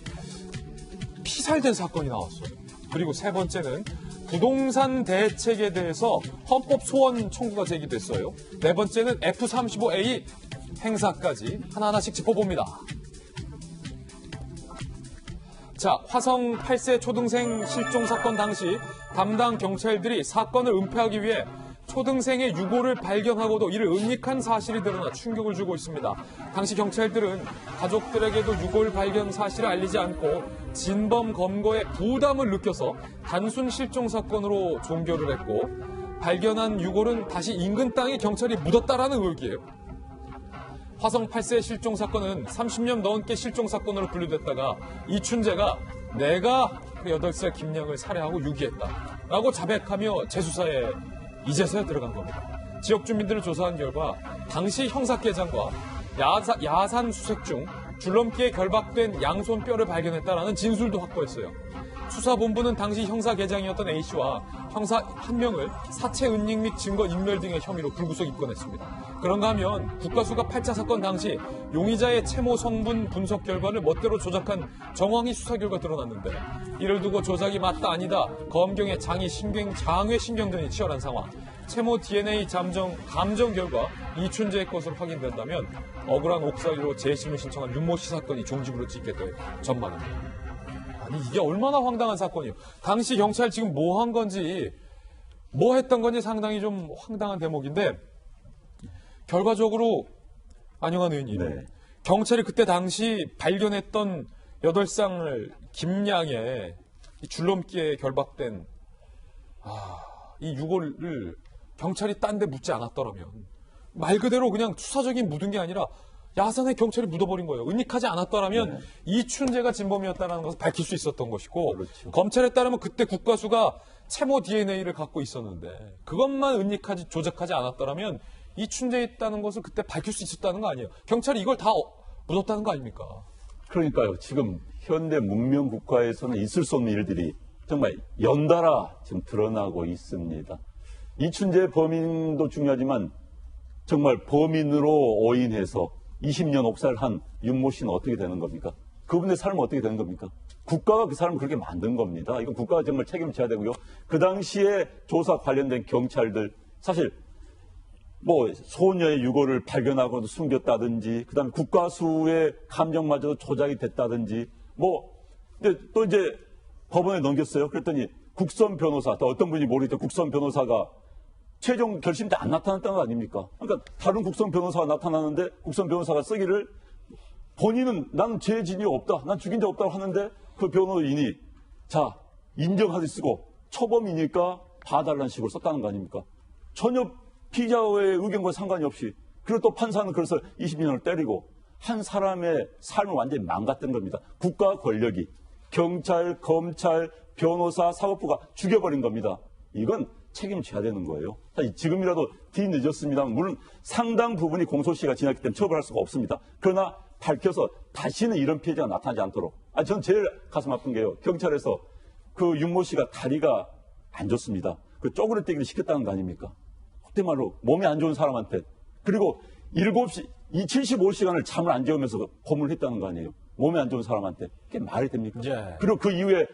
피살된 사건이 나왔어요. 그리고 세 번째는 부동산 대책에 대해서 헌법 소원 청구가 제기됐어요. 네 번째는 F-35A 행사까지 하나하나씩 짚어봅니다. 자, 화성 8세 초등생 실종 사건 당시 담당 경찰들이 사건을 은폐하기 위해 초등생의 유골을 발견하고도 이를 은닉한 사실이 드러나 충격을 주고 있습니다. 당시 경찰들은 가족들에게도 유골 발견 사실을 알리지 않고 진범 검거에 부담을 느껴서 단순 실종 사건으로 종결을 했고 발견한 유골은 다시 인근 땅에 경찰이 묻었다라는 의혹이에요. 화성 8세 실종 사건은 30년 넘게 실종 사건으로 분류됐다가 이춘재가 내가 그 8살 김양을 살해하고 유기했다라고 자백하며 재수사에 이제서야 들어간 겁니다. 지역 주민들을 조사한 결과 당시 형사계장과 야산 수색 중 줄넘기에 결박된 양손 뼈를 발견했다라는 진술도 확보했어요. 수사본부는 당시 형사계장이었던 A씨와 형사 1명을 사체 은닉 및 증거 인멸 등의 혐의로 불구속 입건했습니다. 그런가 하면 국가수가 8차 사건 당시 용의자의 채모 성분 분석 결과를 멋대로 조작한 정황이 수사 결과 드러났는데 이를 두고 조작이 맞다 아니다 검경의 장외 신경전이 치열한 상황. 채모 DNA 감정 결과 이춘재의 것으로 확인된다면 억울한 옥살이로 재심을 신청한 윤모 씨 사건이 종지부를 찍게 될 전망입니다. 아니 이게 얼마나 황당한 사건이에요. 당시 경찰 지금 뭐 한 건지 뭐 했던 건지 상당히 좀 황당한 대목인데 결과적으로 안영환 의원님 경찰이 그때 당시 발견했던 8쌍을 김양의 줄넘기에 결박된 이 유골을 경찰이 딴 데 묻지 않았더라면 말 그대로 그냥 수사적인 묻은 게 아니라 야산에 경찰이 묻어버린 거예요. 은닉하지 않았더라면 이춘재가 진범이었다는 것을 밝힐 수 있었던 것이고 검찰에 따르면 그때 국가수가 채모 DNA를 갖고 있었는데 그것만 은닉하지 조작하지 않았더라면 이춘재에 있다는 것을 그때 밝힐 수 있었다는 거 아니에요. 경찰이 이걸 다 묻었다는 거 아닙니까? 그러니까요. 지금 현대 문명 국가에서는 있을 수 없는 일들이 정말 연달아 지금 드러나고 있습니다. 이춘재 범인도 중요하지만 정말 범인으로 오인해서 20년 옥살한 윤모 씨는 어떻게 되는 겁니까? 그분의 삶은 어떻게 되는 겁니까? 국가가 그 사람을 그렇게 만든 겁니다. 이건 국가가 정말 책임져야 되고요. 그 당시에 조사 관련된 경찰들 사실 뭐 소녀의 유골을 발견하고도 숨겼다든지 그다음에 국가수의 감정마저도 조작이 됐다든지 뭐 또 이제 법원에 넘겼어요. 그랬더니 국선 변호사 또 어떤 분이 모르겠다 국선 변호사가 최종 결심 때 안 나타났다는 거 아닙니까? 그러니까 다른 국선 변호사가 나타나는데 국선 변호사가 쓰기를 본인은 나는 죄 진위 없다. 난 죽인 적 없다고 하는데 그 변호인이 자 인정하듯이 쓰고 초범이니까 봐달라는 식으로 썼다는 거 아닙니까? 전혀 피의자의 의견과 상관이 없이 그리고 또 판사는 그래서 20년을 때리고 한 사람의 삶을 완전히 망갔던 겁니다. 국가 권력이 경찰, 검찰, 변호사, 사법부가 죽여버린 겁니다. 이건 책임져야 되는 거예요. 지금이라도 뒤늦었습니다만 물론 상당 부분이 공소시효가 지났기 때문에 처벌할 수가 없습니다. 그러나 밝혀서 다시는 이런 피해자가 나타나지 않도록. 전 제일 가슴 아픈 게요. 경찰에서 그 윤모 씨가 다리가 안 좋습니다. 그 쪼그레뜨기를 시켰다는 거 아닙니까? 그때 말로 몸이 안 좋은 사람한테 그리고 75시간을 잠을 안 재우면서 고문을 했다는 거 아니에요. 몸이 안 좋은 사람한테. 그게 말이 됩니까? 그리고 그 이후에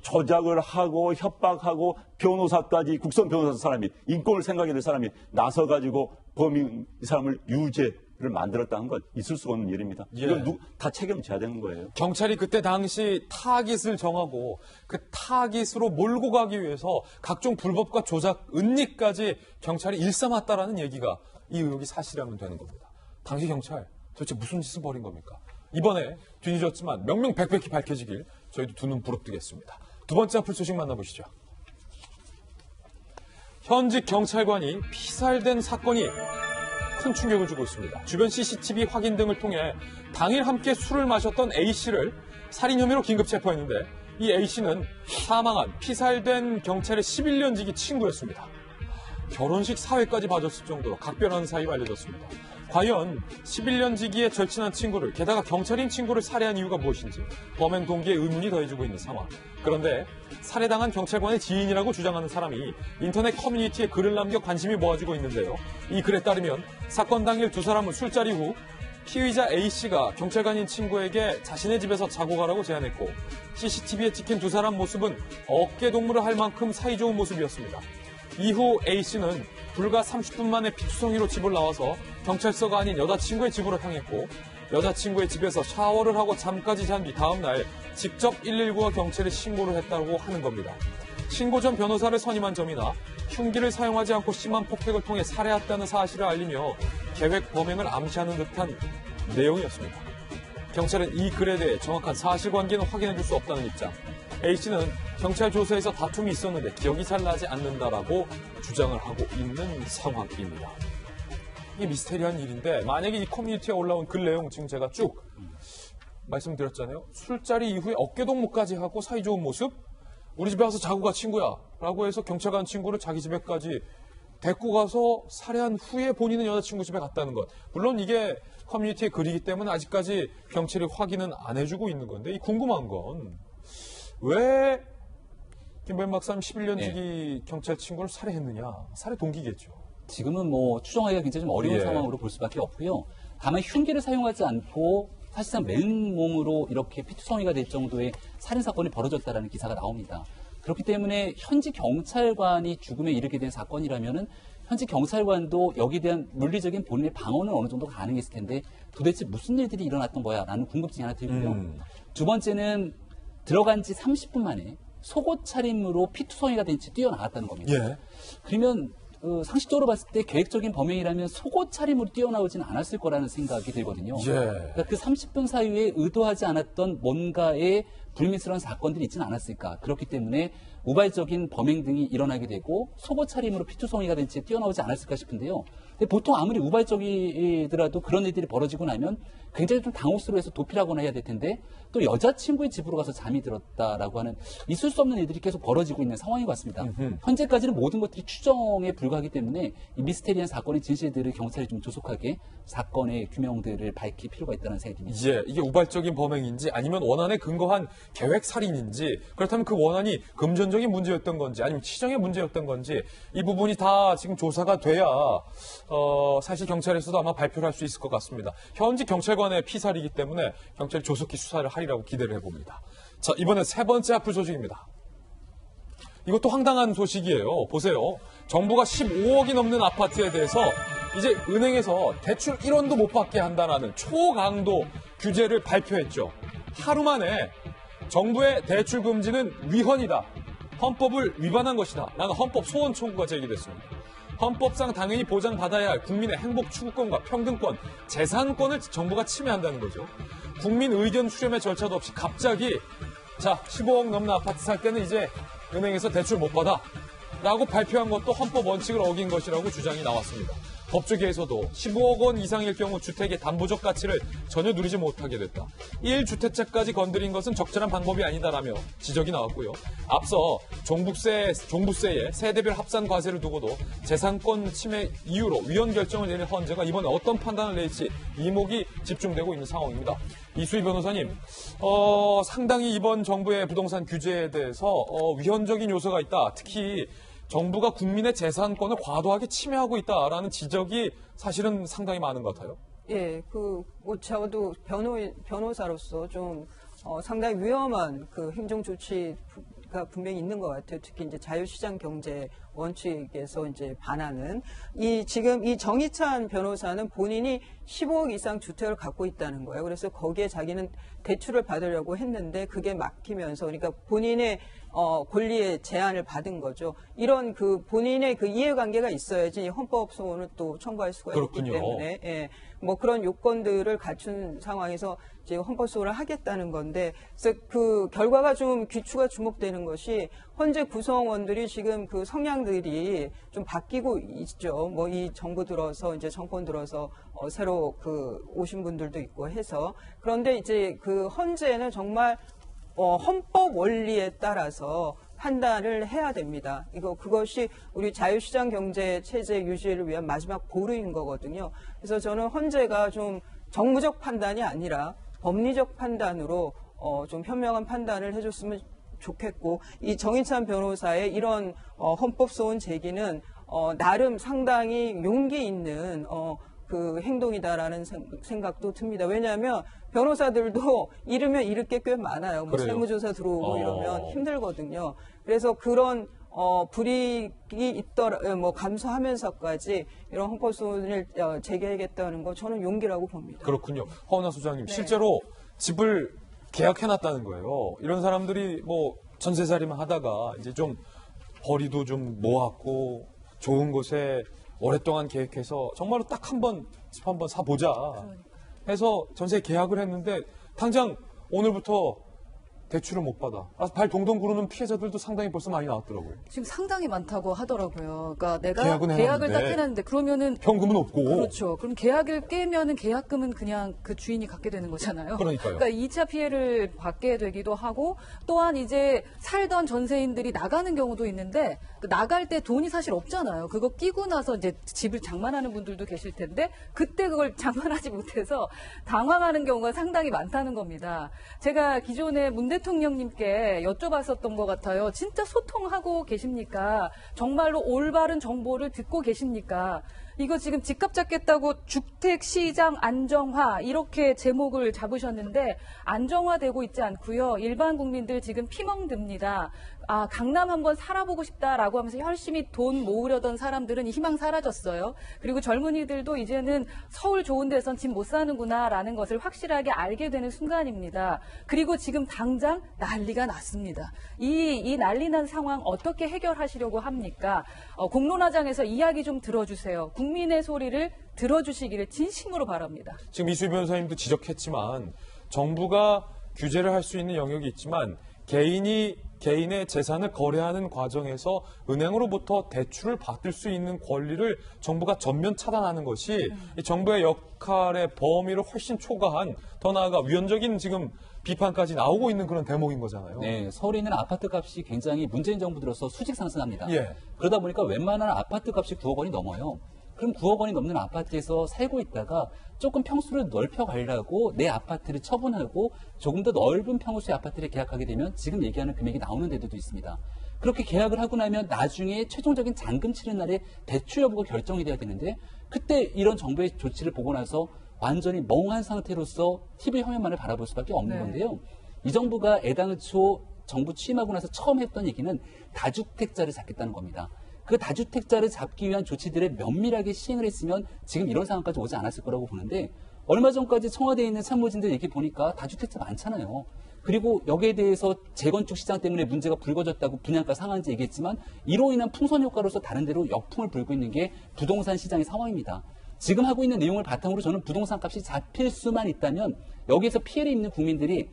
조작을 하고 협박하고 변호사까지 국선 변호사 사람이 인권을 생각해낼 사람이 나서가지고 범인 이 사람을 유죄를 만들었다는 건 있을 수가 없는 일입니다. 이건 다 책임져야 되는 거예요. 경찰이 그때 당시 타깃을 정하고 그 타깃으로 몰고 가기 위해서 각종 불법과 조작, 은닉까지 경찰이 일삼았다라는 얘기가 이 의혹이 사실이라면 되는 겁니다. 당시 경찰 도대체 무슨 짓을 벌인 겁니까? 이번에 뒤늦었지만 명명백백히 밝혀지길 저희도 두 눈 부릅뜨겠습니다. 두 번째 앞을 소식 만나보시죠. 현직 경찰관이 피살된 사건이 큰 충격을 주고 있습니다. 주변 CCTV 확인 등을 통해 당일 함께 술을 마셨던 A씨를 살인 혐의로 긴급 체포했는데 이 A씨는 사망한 피살된 경찰의 11년 지기 친구였습니다. 결혼식 사회까지 봐줬을 정도로 각별한 사이로 알려졌습니다. 과연 11년 지기의 절친한 친구를, 게다가 경찰인 친구를 살해한 이유가 무엇인지 범행 동기에 의문이 더해지고 있는 상황. 그런데 살해당한 경찰관의 지인이라고 주장하는 사람이 인터넷 커뮤니티에 글을 남겨 관심이 모아지고 있는데요. 이 글에 따르면 사건 당일 두 사람은 술자리 후 피의자 A씨가 경찰관인 친구에게 자신의 집에서 자고 가라고 제안했고 CCTV에 찍힌 두 사람 모습은 어깨 동무를 할 만큼 사이좋은 모습이었습니다. 이후 A씨는 불과 30분 만에 피투성이로 집을 나와서 경찰서가 아닌 여자친구의 집으로 향했고 여자친구의 집에서 샤워를 하고 잠까지 잔 뒤 다음날 직접 119와 경찰에 신고를 했다고 하는 겁니다. 신고 전 변호사를 선임한 점이나 흉기를 사용하지 않고 심한 폭행을 통해 살해했다는 사실을 알리며 계획 범행을 암시하는 듯한 내용이었습니다. 경찰은 이 글에 대해 정확한 사실관계는 확인해줄 수 없다는 입장. A씨는 경찰 조사에서 다툼이 있었는데 기억이 잘 나지 않는다라고 주장을 하고 있는 상황입니다. 이게 미스테리한 일인데 만약에 이 커뮤니티에 올라온 글 내용 지금 제가 쭉 말씀드렸잖아요. 술자리 이후에 어깨동무까지 하고 사이좋은 모습, 우리 집에 와서 자고 가 친구야 라고 해서 경찰관 친구를 자기 집에까지 데리고 가서 살해한 후에 본인은 여자친구 집에 갔다는 것. 물론 이게 커뮤니티의 글이기 때문에 아직까지 경찰이 확인은 안 해주고 있는 건데 이 궁금한 건 왜 김범현 박사님 11년 지기 경찰 친구를 살해했느냐. 살해 동기겠죠. 지금은 뭐 추정하기가 굉장히 좀 어려운 예. 상황으로 볼 수밖에 없고요. 다만 흉기를 사용하지 않고 사실상 맨몸으로 이렇게 피투성이가 될 정도의 살인사건이 벌어졌다는 기사가 나옵니다. 그렇기 때문에 현지 경찰관이 죽음에 이르게 된 사건이라면은 현지 경찰관도 여기에 대한 물리적인 본인의 방어는 어느 정도 가능했을 텐데 도대체 무슨 일들이 일어났던 거야 라는 궁금증이 하나 들고요. 두 번째는 들어간 지 30분 만에 속옷 차림으로 피투성이가 된 채 뛰어나갔다는 겁니다. 예. 그러면 상식적으로 봤을 때 계획적인 범행이라면 속옷 차림으로 뛰어나오지는 않았을 거라는 생각이 들거든요. 예. 그러니까 그 30분 사이에 의도하지 않았던 뭔가의 불미스러운 사건들이 있지는 않았을까. 그렇기 때문에 우발적인 범행 등이 일어나게 되고 속옷 차림으로 피투성이가 된 채 뛰어나오지 않았을까 싶은데요. 근데 보통 아무리 우발적이더라도 그런 일들이 벌어지고 나면 굉장히 좀 당혹스러워해서 도피라거나 해야 될 텐데 또 여자친구의 집으로 가서 잠이 들었다라고 하는 있을 수 없는 일들이 계속 벌어지고 있는 상황인 것 같습니다. 현재까지는 모든 것들이 추정에 불과하기 때문에 이 미스테리한 사건의 진실들을 경찰이 좀 조속하게 사건의 규명들을 밝힐 필요가 있다는 생각이 듭니다. 예, 이게 우발적인 범행인지 아니면 원한에 근거한 계획 살인인지 그렇다면 그 원한이 금전적인 문제였던 건지 아니면 치정의 문제였던 건지 이 부분이 다 지금 조사가 돼야 사실 경찰에서도 아마 발표를 할 수 있을 것 같습니다. 현지 경찰관의 피살이기 때문에 경찰이 조속히 수사를 하리라고 기대를 해봅니다. 자, 이번엔 세 번째 아플 소식입니다. 이것도 황당한 소식이에요. 보세요. 정부가 15억이 넘는 아파트에 대해서 이제 은행에서 대출 1원도 못 받게 한다는 초강도 규제를 발표했죠. 하루 만에 정부의 대출 금지는 위헌이다. 헌법을 위반한 것이다. 라는 헌법 소원 청구가 제기됐습니다. 헌법상 당연히 보장받아야 할 국민의 행복 추구권과 평등권, 재산권을 정부가 침해한다는 거죠. 국민 의견 수렴의 절차도 없이 갑자기 15억 넘는 아파트 살 때는 이제 은행에서 대출 못 받아 라고 발표한 것도 헌법 원칙을 어긴 것이라고 주장이 나왔습니다. 법조계에서도 15억 원 이상일 경우 주택의 담보적 가치를 전혀 누리지 못하게 됐다. 1주택자까지 건드린 것은 적절한 방법이 아니다라며 지적이 나왔고요. 앞서 종부세의 세대별 합산 과세를 두고도 재산권 침해 이유로 위헌 결정을 내린 헌재가 이번에 어떤 판단을 낼지 이목이 집중되고 있는 상황입니다. 이수희 변호사님, 상당히 이번 정부의 부동산 규제에 대해서 위헌적인 요소가 있다. 특히 정부가 국민의 재산권을 과도하게 침해하고 있다라는 지적이 사실은 상당히 많은 것 같아요. 예, 저도 변호사로서 좀 상당히 위험한 행정 조치가 분명히 있는 것 같아요. 특히 이제 자유시장 경제 원칙에서 이제 반하는 지금 이 정희찬 변호사는 본인이 15억 이상 주택을 갖고 있다는 거예요. 그래서 거기에 자기는 대출을 받으려고 했는데 그게 막히면서 그러니까 본인의 권리의 제한을 받은 거죠. 이런 본인의 이해관계가 있어야지 헌법 소원을 또 청구할 수가 그렇군요. 있기 때문에 뭐 그런 요건들을 갖춘 상황에서 이제 헌법 소원을 하겠다는 건데 그래서 그 결과가 좀 귀추가 주목되는 것이 헌재 구성원들이 지금 성향 상황들이 좀 바뀌고 있죠. 뭐 이 정부 들어서 이제 정권 들어서 새로 오신 분들도 있고 해서 그런데 이제 그 헌재는 정말 헌법 원리에 따라서 판단을 해야 됩니다. 그것이 우리 자유시장 경제 체제 유지를 위한 마지막 보루인 거거든요. 그래서 저는 헌재가 좀 정무적 판단이 아니라 법리적 판단으로 좀 현명한 판단을 해줬으면 좋겠고, 이 정인찬 변호사의 이런 헌법소원 제기는 나름 상당히 용기 있는 그 행동이다라는 생각도 듭니다. 왜냐하면 변호사들도 잃으면 잃을 게 꽤 많아요. 뭐 세무조사 들어오고 이러면 힘들거든요. 그래서 그런 불이익이 감수하면서까지 이런 헌법소원을 제기하겠다는 거 저는 용기라고 봅니다. 그렇군요. 허은하 소장님, 실제로 집을 계약해놨다는 거예요. 이런 사람들이 뭐 전세자리만 하다가 이제 좀 벌이도 좀 모았고 좋은 곳에 오랫동안 계획해서 정말로 딱 집 한 번 사보자 해서 전세 계약을 했는데 당장 오늘부터 대출을 못 받아. 발 동동 구르는 피해자들도 상당히 벌써 많이 나왔더라고요. 지금 상당히 많다고 하더라고요. 그러니까 내가 계약을 딱 해놨는데 그러면은 현금은 없고. 그렇죠. 그럼 계약을 깨면은 계약금은 그냥 그 주인이 갖게 되는 거잖아요. 그러니까요. 그러니까 2차 피해를 받게 되기도 하고 또한 이제 살던 전세인들이 나가는 경우도 있는데 나갈 때 돈이 사실 없잖아요. 그거 끼고 나서 이제 집을 장만하는 분들도 계실 텐데 그때 그걸 장만하지 못해서 당황하는 경우가 상당히 많다는 겁니다. 제가 기존에 문 대통령님께 여쭤봤었던 것 같아요. 진짜 소통하고 계십니까? 정말로 올바른 정보를 듣고 계십니까? 이거 지금 집값 잡겠다고 주택시장 안정화 이렇게 제목을 잡으셨는데 안정화되고 있지 않고요. 일반 국민들 지금 피멍 듭니다. 강남 한번 살아보고 싶다라고 하면서 열심히 돈 모으려던 사람들은 희망 사라졌어요. 그리고 젊은이들도 이제는 서울 좋은 데선 집 못 사는구나라는 것을 확실하게 알게 되는 순간입니다. 그리고 지금 당장 난리가 났습니다. 이 난리 난 상황 어떻게 해결하시려고 합니까? 공론화장에서 이야기 좀 들어주세요. 국민의 소리를 들어주시기를 진심으로 바랍니다. 지금 이수희 변호사님도 지적했지만 정부가 규제를 할 수 있는 영역이 있지만 개인의 재산을 거래하는 과정에서 은행으로부터 대출을 받을 수 있는 권리를 정부가 전면 차단하는 것이 이 정부의 역할의 범위를 훨씬 초과한 더 나아가 위헌적인 지금 비판까지 나오고 있는 그런 대목인 거잖아요. 네, 서울에 있는 아파트 값이 굉장히 문재인 정부 들어서 수직 상승합니다. 예. 그러다 보니까 웬만한 아파트 값이 9억 원이 넘어요. 그럼 9억 원이 넘는 아파트에서 살고 있다가 조금 평수를 넓혀가려고 내 아파트를 처분하고 조금 더 넓은 평수의 아파트를 계약하게 되면 지금 얘기하는 금액이 나오는 데도 있습니다. 그렇게 계약을 하고 나면 나중에 최종적인 잔금 치른 날에 대출 여부가 결정이 돼야 되는데 그때 이런 정부의 조치를 보고 나서 완전히 멍한 상태로서 TV 화면만을 바라볼 수밖에 없는 건데요. 이 정부가 애당초 정부 취임하고 나서 처음 했던 얘기는 다주택자를 잡겠다는 겁니다. 그 다주택자를 잡기 위한 조치들을 면밀하게 시행을 했으면 지금 이런 상황까지 오지 않았을 거라고 보는데 얼마 전까지 청와대에 있는 참모진들 얘기 보니까 다주택자 많잖아요. 그리고 여기에 대해서 재건축 시장 때문에 문제가 불거졌다고 분양가 상한제 얘기했지만 이로 인한 풍선 효과로서 다른 데로 역풍을 불고 있는 게 부동산 시장의 상황입니다. 지금 하고 있는 내용을 바탕으로 저는 부동산 값이 잡힐 수만 있다면 여기에서 피해를 입는 국민들이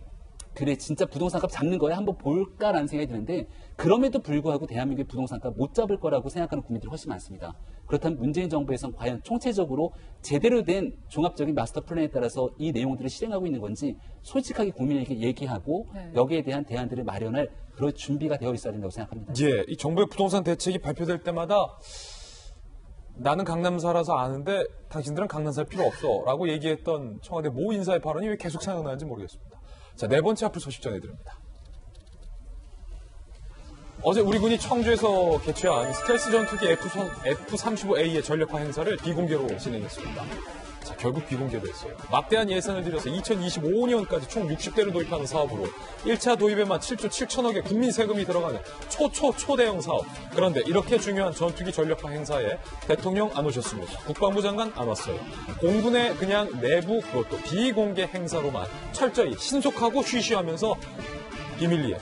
그래 진짜 부동산값 잡는 거야 한번 볼까라는 생각이 드는데 그럼에도 불구하고 대한민국의 부동산값 못 잡을 거라고 생각하는 국민들이 훨씬 많습니다. 그렇다면 문재인 정부에서는 과연 총체적으로 제대로 된 종합적인 마스터 플랜에 따라서 이 내용들을 실행하고 있는 건지 솔직하게 국민에게 얘기하고 여기에 대한 대안들을 마련할 그런 준비가 되어 있어야 된다고 생각합니다. 예, 이 정부의 부동산 대책이 발표될 때마다 나는 강남 살아서 아는데 당신들은 강남 살 필요 없어 라고 얘기했던 청와대 모 인사의 발언이 왜 계속 생각나는지 모르겠습니다. 자, 네 번째 앞으로 소식 전해드립니다. 어제 우리 군이 청주에서 개최한 스텔스 전투기 F-35A의 전력화 행사를 비공개로 진행했습니다. 자, 결국 비공개로 했어요. 막대한 예산을 들여서 2025년까지 총 60대를 도입하는 사업으로 1차 도입에만 7조 7천억의 국민 세금이 들어가는 초대형 사업. 그런데 이렇게 중요한 전투기 전력화 행사에 대통령 안 오셨습니다. 국방부 장관 안 왔어요. 공군의 그냥 내부 그것도 비공개 행사로만 철저히 신속하고 쉬쉬하면서 비밀리에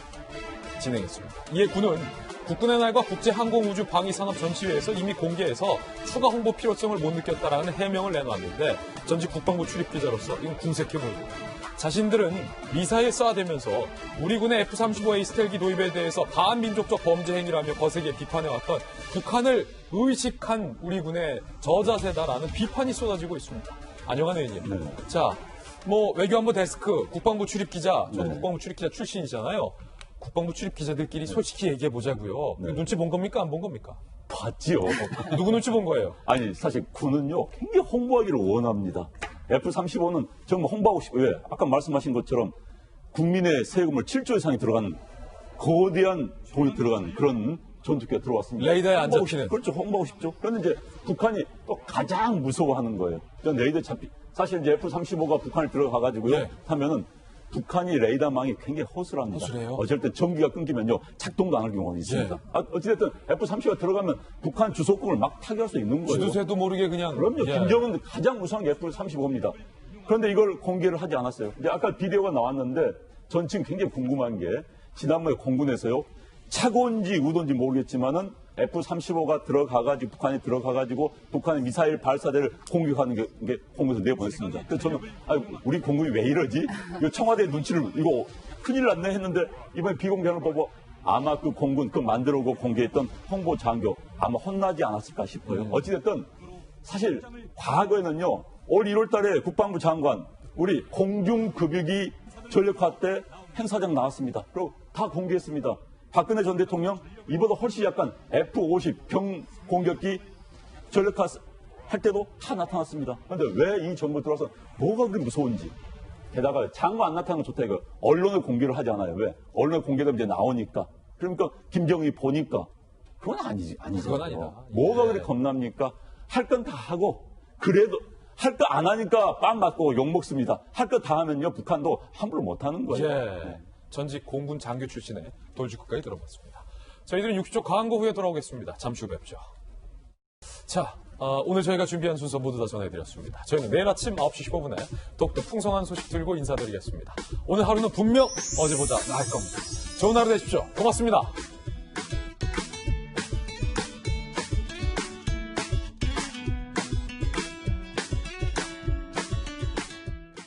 진행했습니다. 이에 군은 국군의 날과 국제항공우주방위산업전시회에서 이미 공개해서 추가 홍보 필요성을 못 느꼈다라는 해명을 내놨는데 전직 국방부 출입 기자로서 이건 궁색해 보입니다. 자신들은 미사일 쏴대면서 우리 군의 F-35A 스텔기 도입에 대해서 반민족적 범죄 행위라며 거세게 비판해왔던 북한을 의식한 우리 군의 저자세다라는 비판이 쏟아지고 있습니다. 안영환 의원님. 네. 자, 뭐 외교안보 데스크, 국방부 출입기자, 전 네. 국방부 출입기자 출신이잖아요. 국방부 출입기자들끼리 솔직히 얘기해 보자고요. 네. 눈치 본 겁니까? 안 본 겁니까? 봤지요. 누구 눈치 본 거예요? 아니, 사실 군은요, 굉장히 홍보하기를 원합니다. F-35는 정말 홍보하고 싶어요. 왜? 아까 말씀하신 것처럼 국민의 세금을 7조 이상이 들어간 거대한 돈이 들어간 그런 전투기가 들어왔습니다. 레이더에 안 홍보하고 잡히는. 그렇죠. 홍보하고 싶죠. 그런데 이제 북한이 또 가장 무서워하는 거예요. 레이더 사실 이제 F-35가 북한에 들어가가지고요. 네. 하면은 북한이 레이더망이 굉장히 허술합니다. 허술해요? 어쩔 때 전기가 끊기면요. 작동도 안 할 경우가 있습니다. 네. 어찌됐든 F-35가 들어가면 북한 주소국을 막 타결할 수 있는 거예요. 지도새도 모르게 그냥. 그럼요. 예. 김정은 가장 무서운 게 F-35입니다. 그런데 이걸 공개를 하지 않았어요. 근데 아까 비디오가 나왔는데 전 지금 굉장히 궁금한 게 지난번에 공군에서요. 차고인지 의도인지 모르겠지만은 F-35가 들어가가지고 북한이 들어가가지고 북한의 미사일 발사대를 공격하는 게 공군에서 내보냈습니다. 그래서 저는 우리 공군이 왜 이러지? 이거 청와대 눈치를 이거 큰일 났네 했는데 이번에 비공개하는 거 보고 아마 그 공군 그 만들고 공개했던 홍보 장교 아마 혼나지 않았을까 싶어요. 어찌됐든 사실 과거에는요. 올 1월 달에 국방부 장관 우리 공중급유기 전력화 때 행사장 나왔습니다. 그리고 다 공개했습니다. 박근혜 전 대통령 이보다 훨씬 약간 F-50 경공격기 전력화 할 때도 다 나타났습니다. 그런데 왜 이 정부 들어와서 뭐가 그렇게 무서운지. 게다가 장관 안 나타나는 건 좋다 이거. 언론에 공개를 하지 않아요. 왜? 언론에 공개되면 이제 나오니까. 그러니까 김정은이 보니까 그건 아니죠. 그건 아니다. 뭐가 예. 그렇게 겁납니까? 할 건 다 하고 그래도 할 거 안 하니까 빵 맞고 욕 먹습니다. 할 거 다 하면요 북한도 함부로 못 하는 거예요. 예. 전직 공군 장교 출신의 돌직구까지 들어봤습니다. 저희들은 60초 광고 후에 돌아오겠습니다. 잠시 후 뵙죠. 자, 오늘 저희가 준비한 순서 모두 다 전해드렸습니다. 저희는 내일 아침 9시 15분에 더욱더 풍성한 소식 들고 인사드리겠습니다. 오늘 하루는 분명 어제보다 나을 겁니다. 좋은 하루 되십시오. 고맙습니다.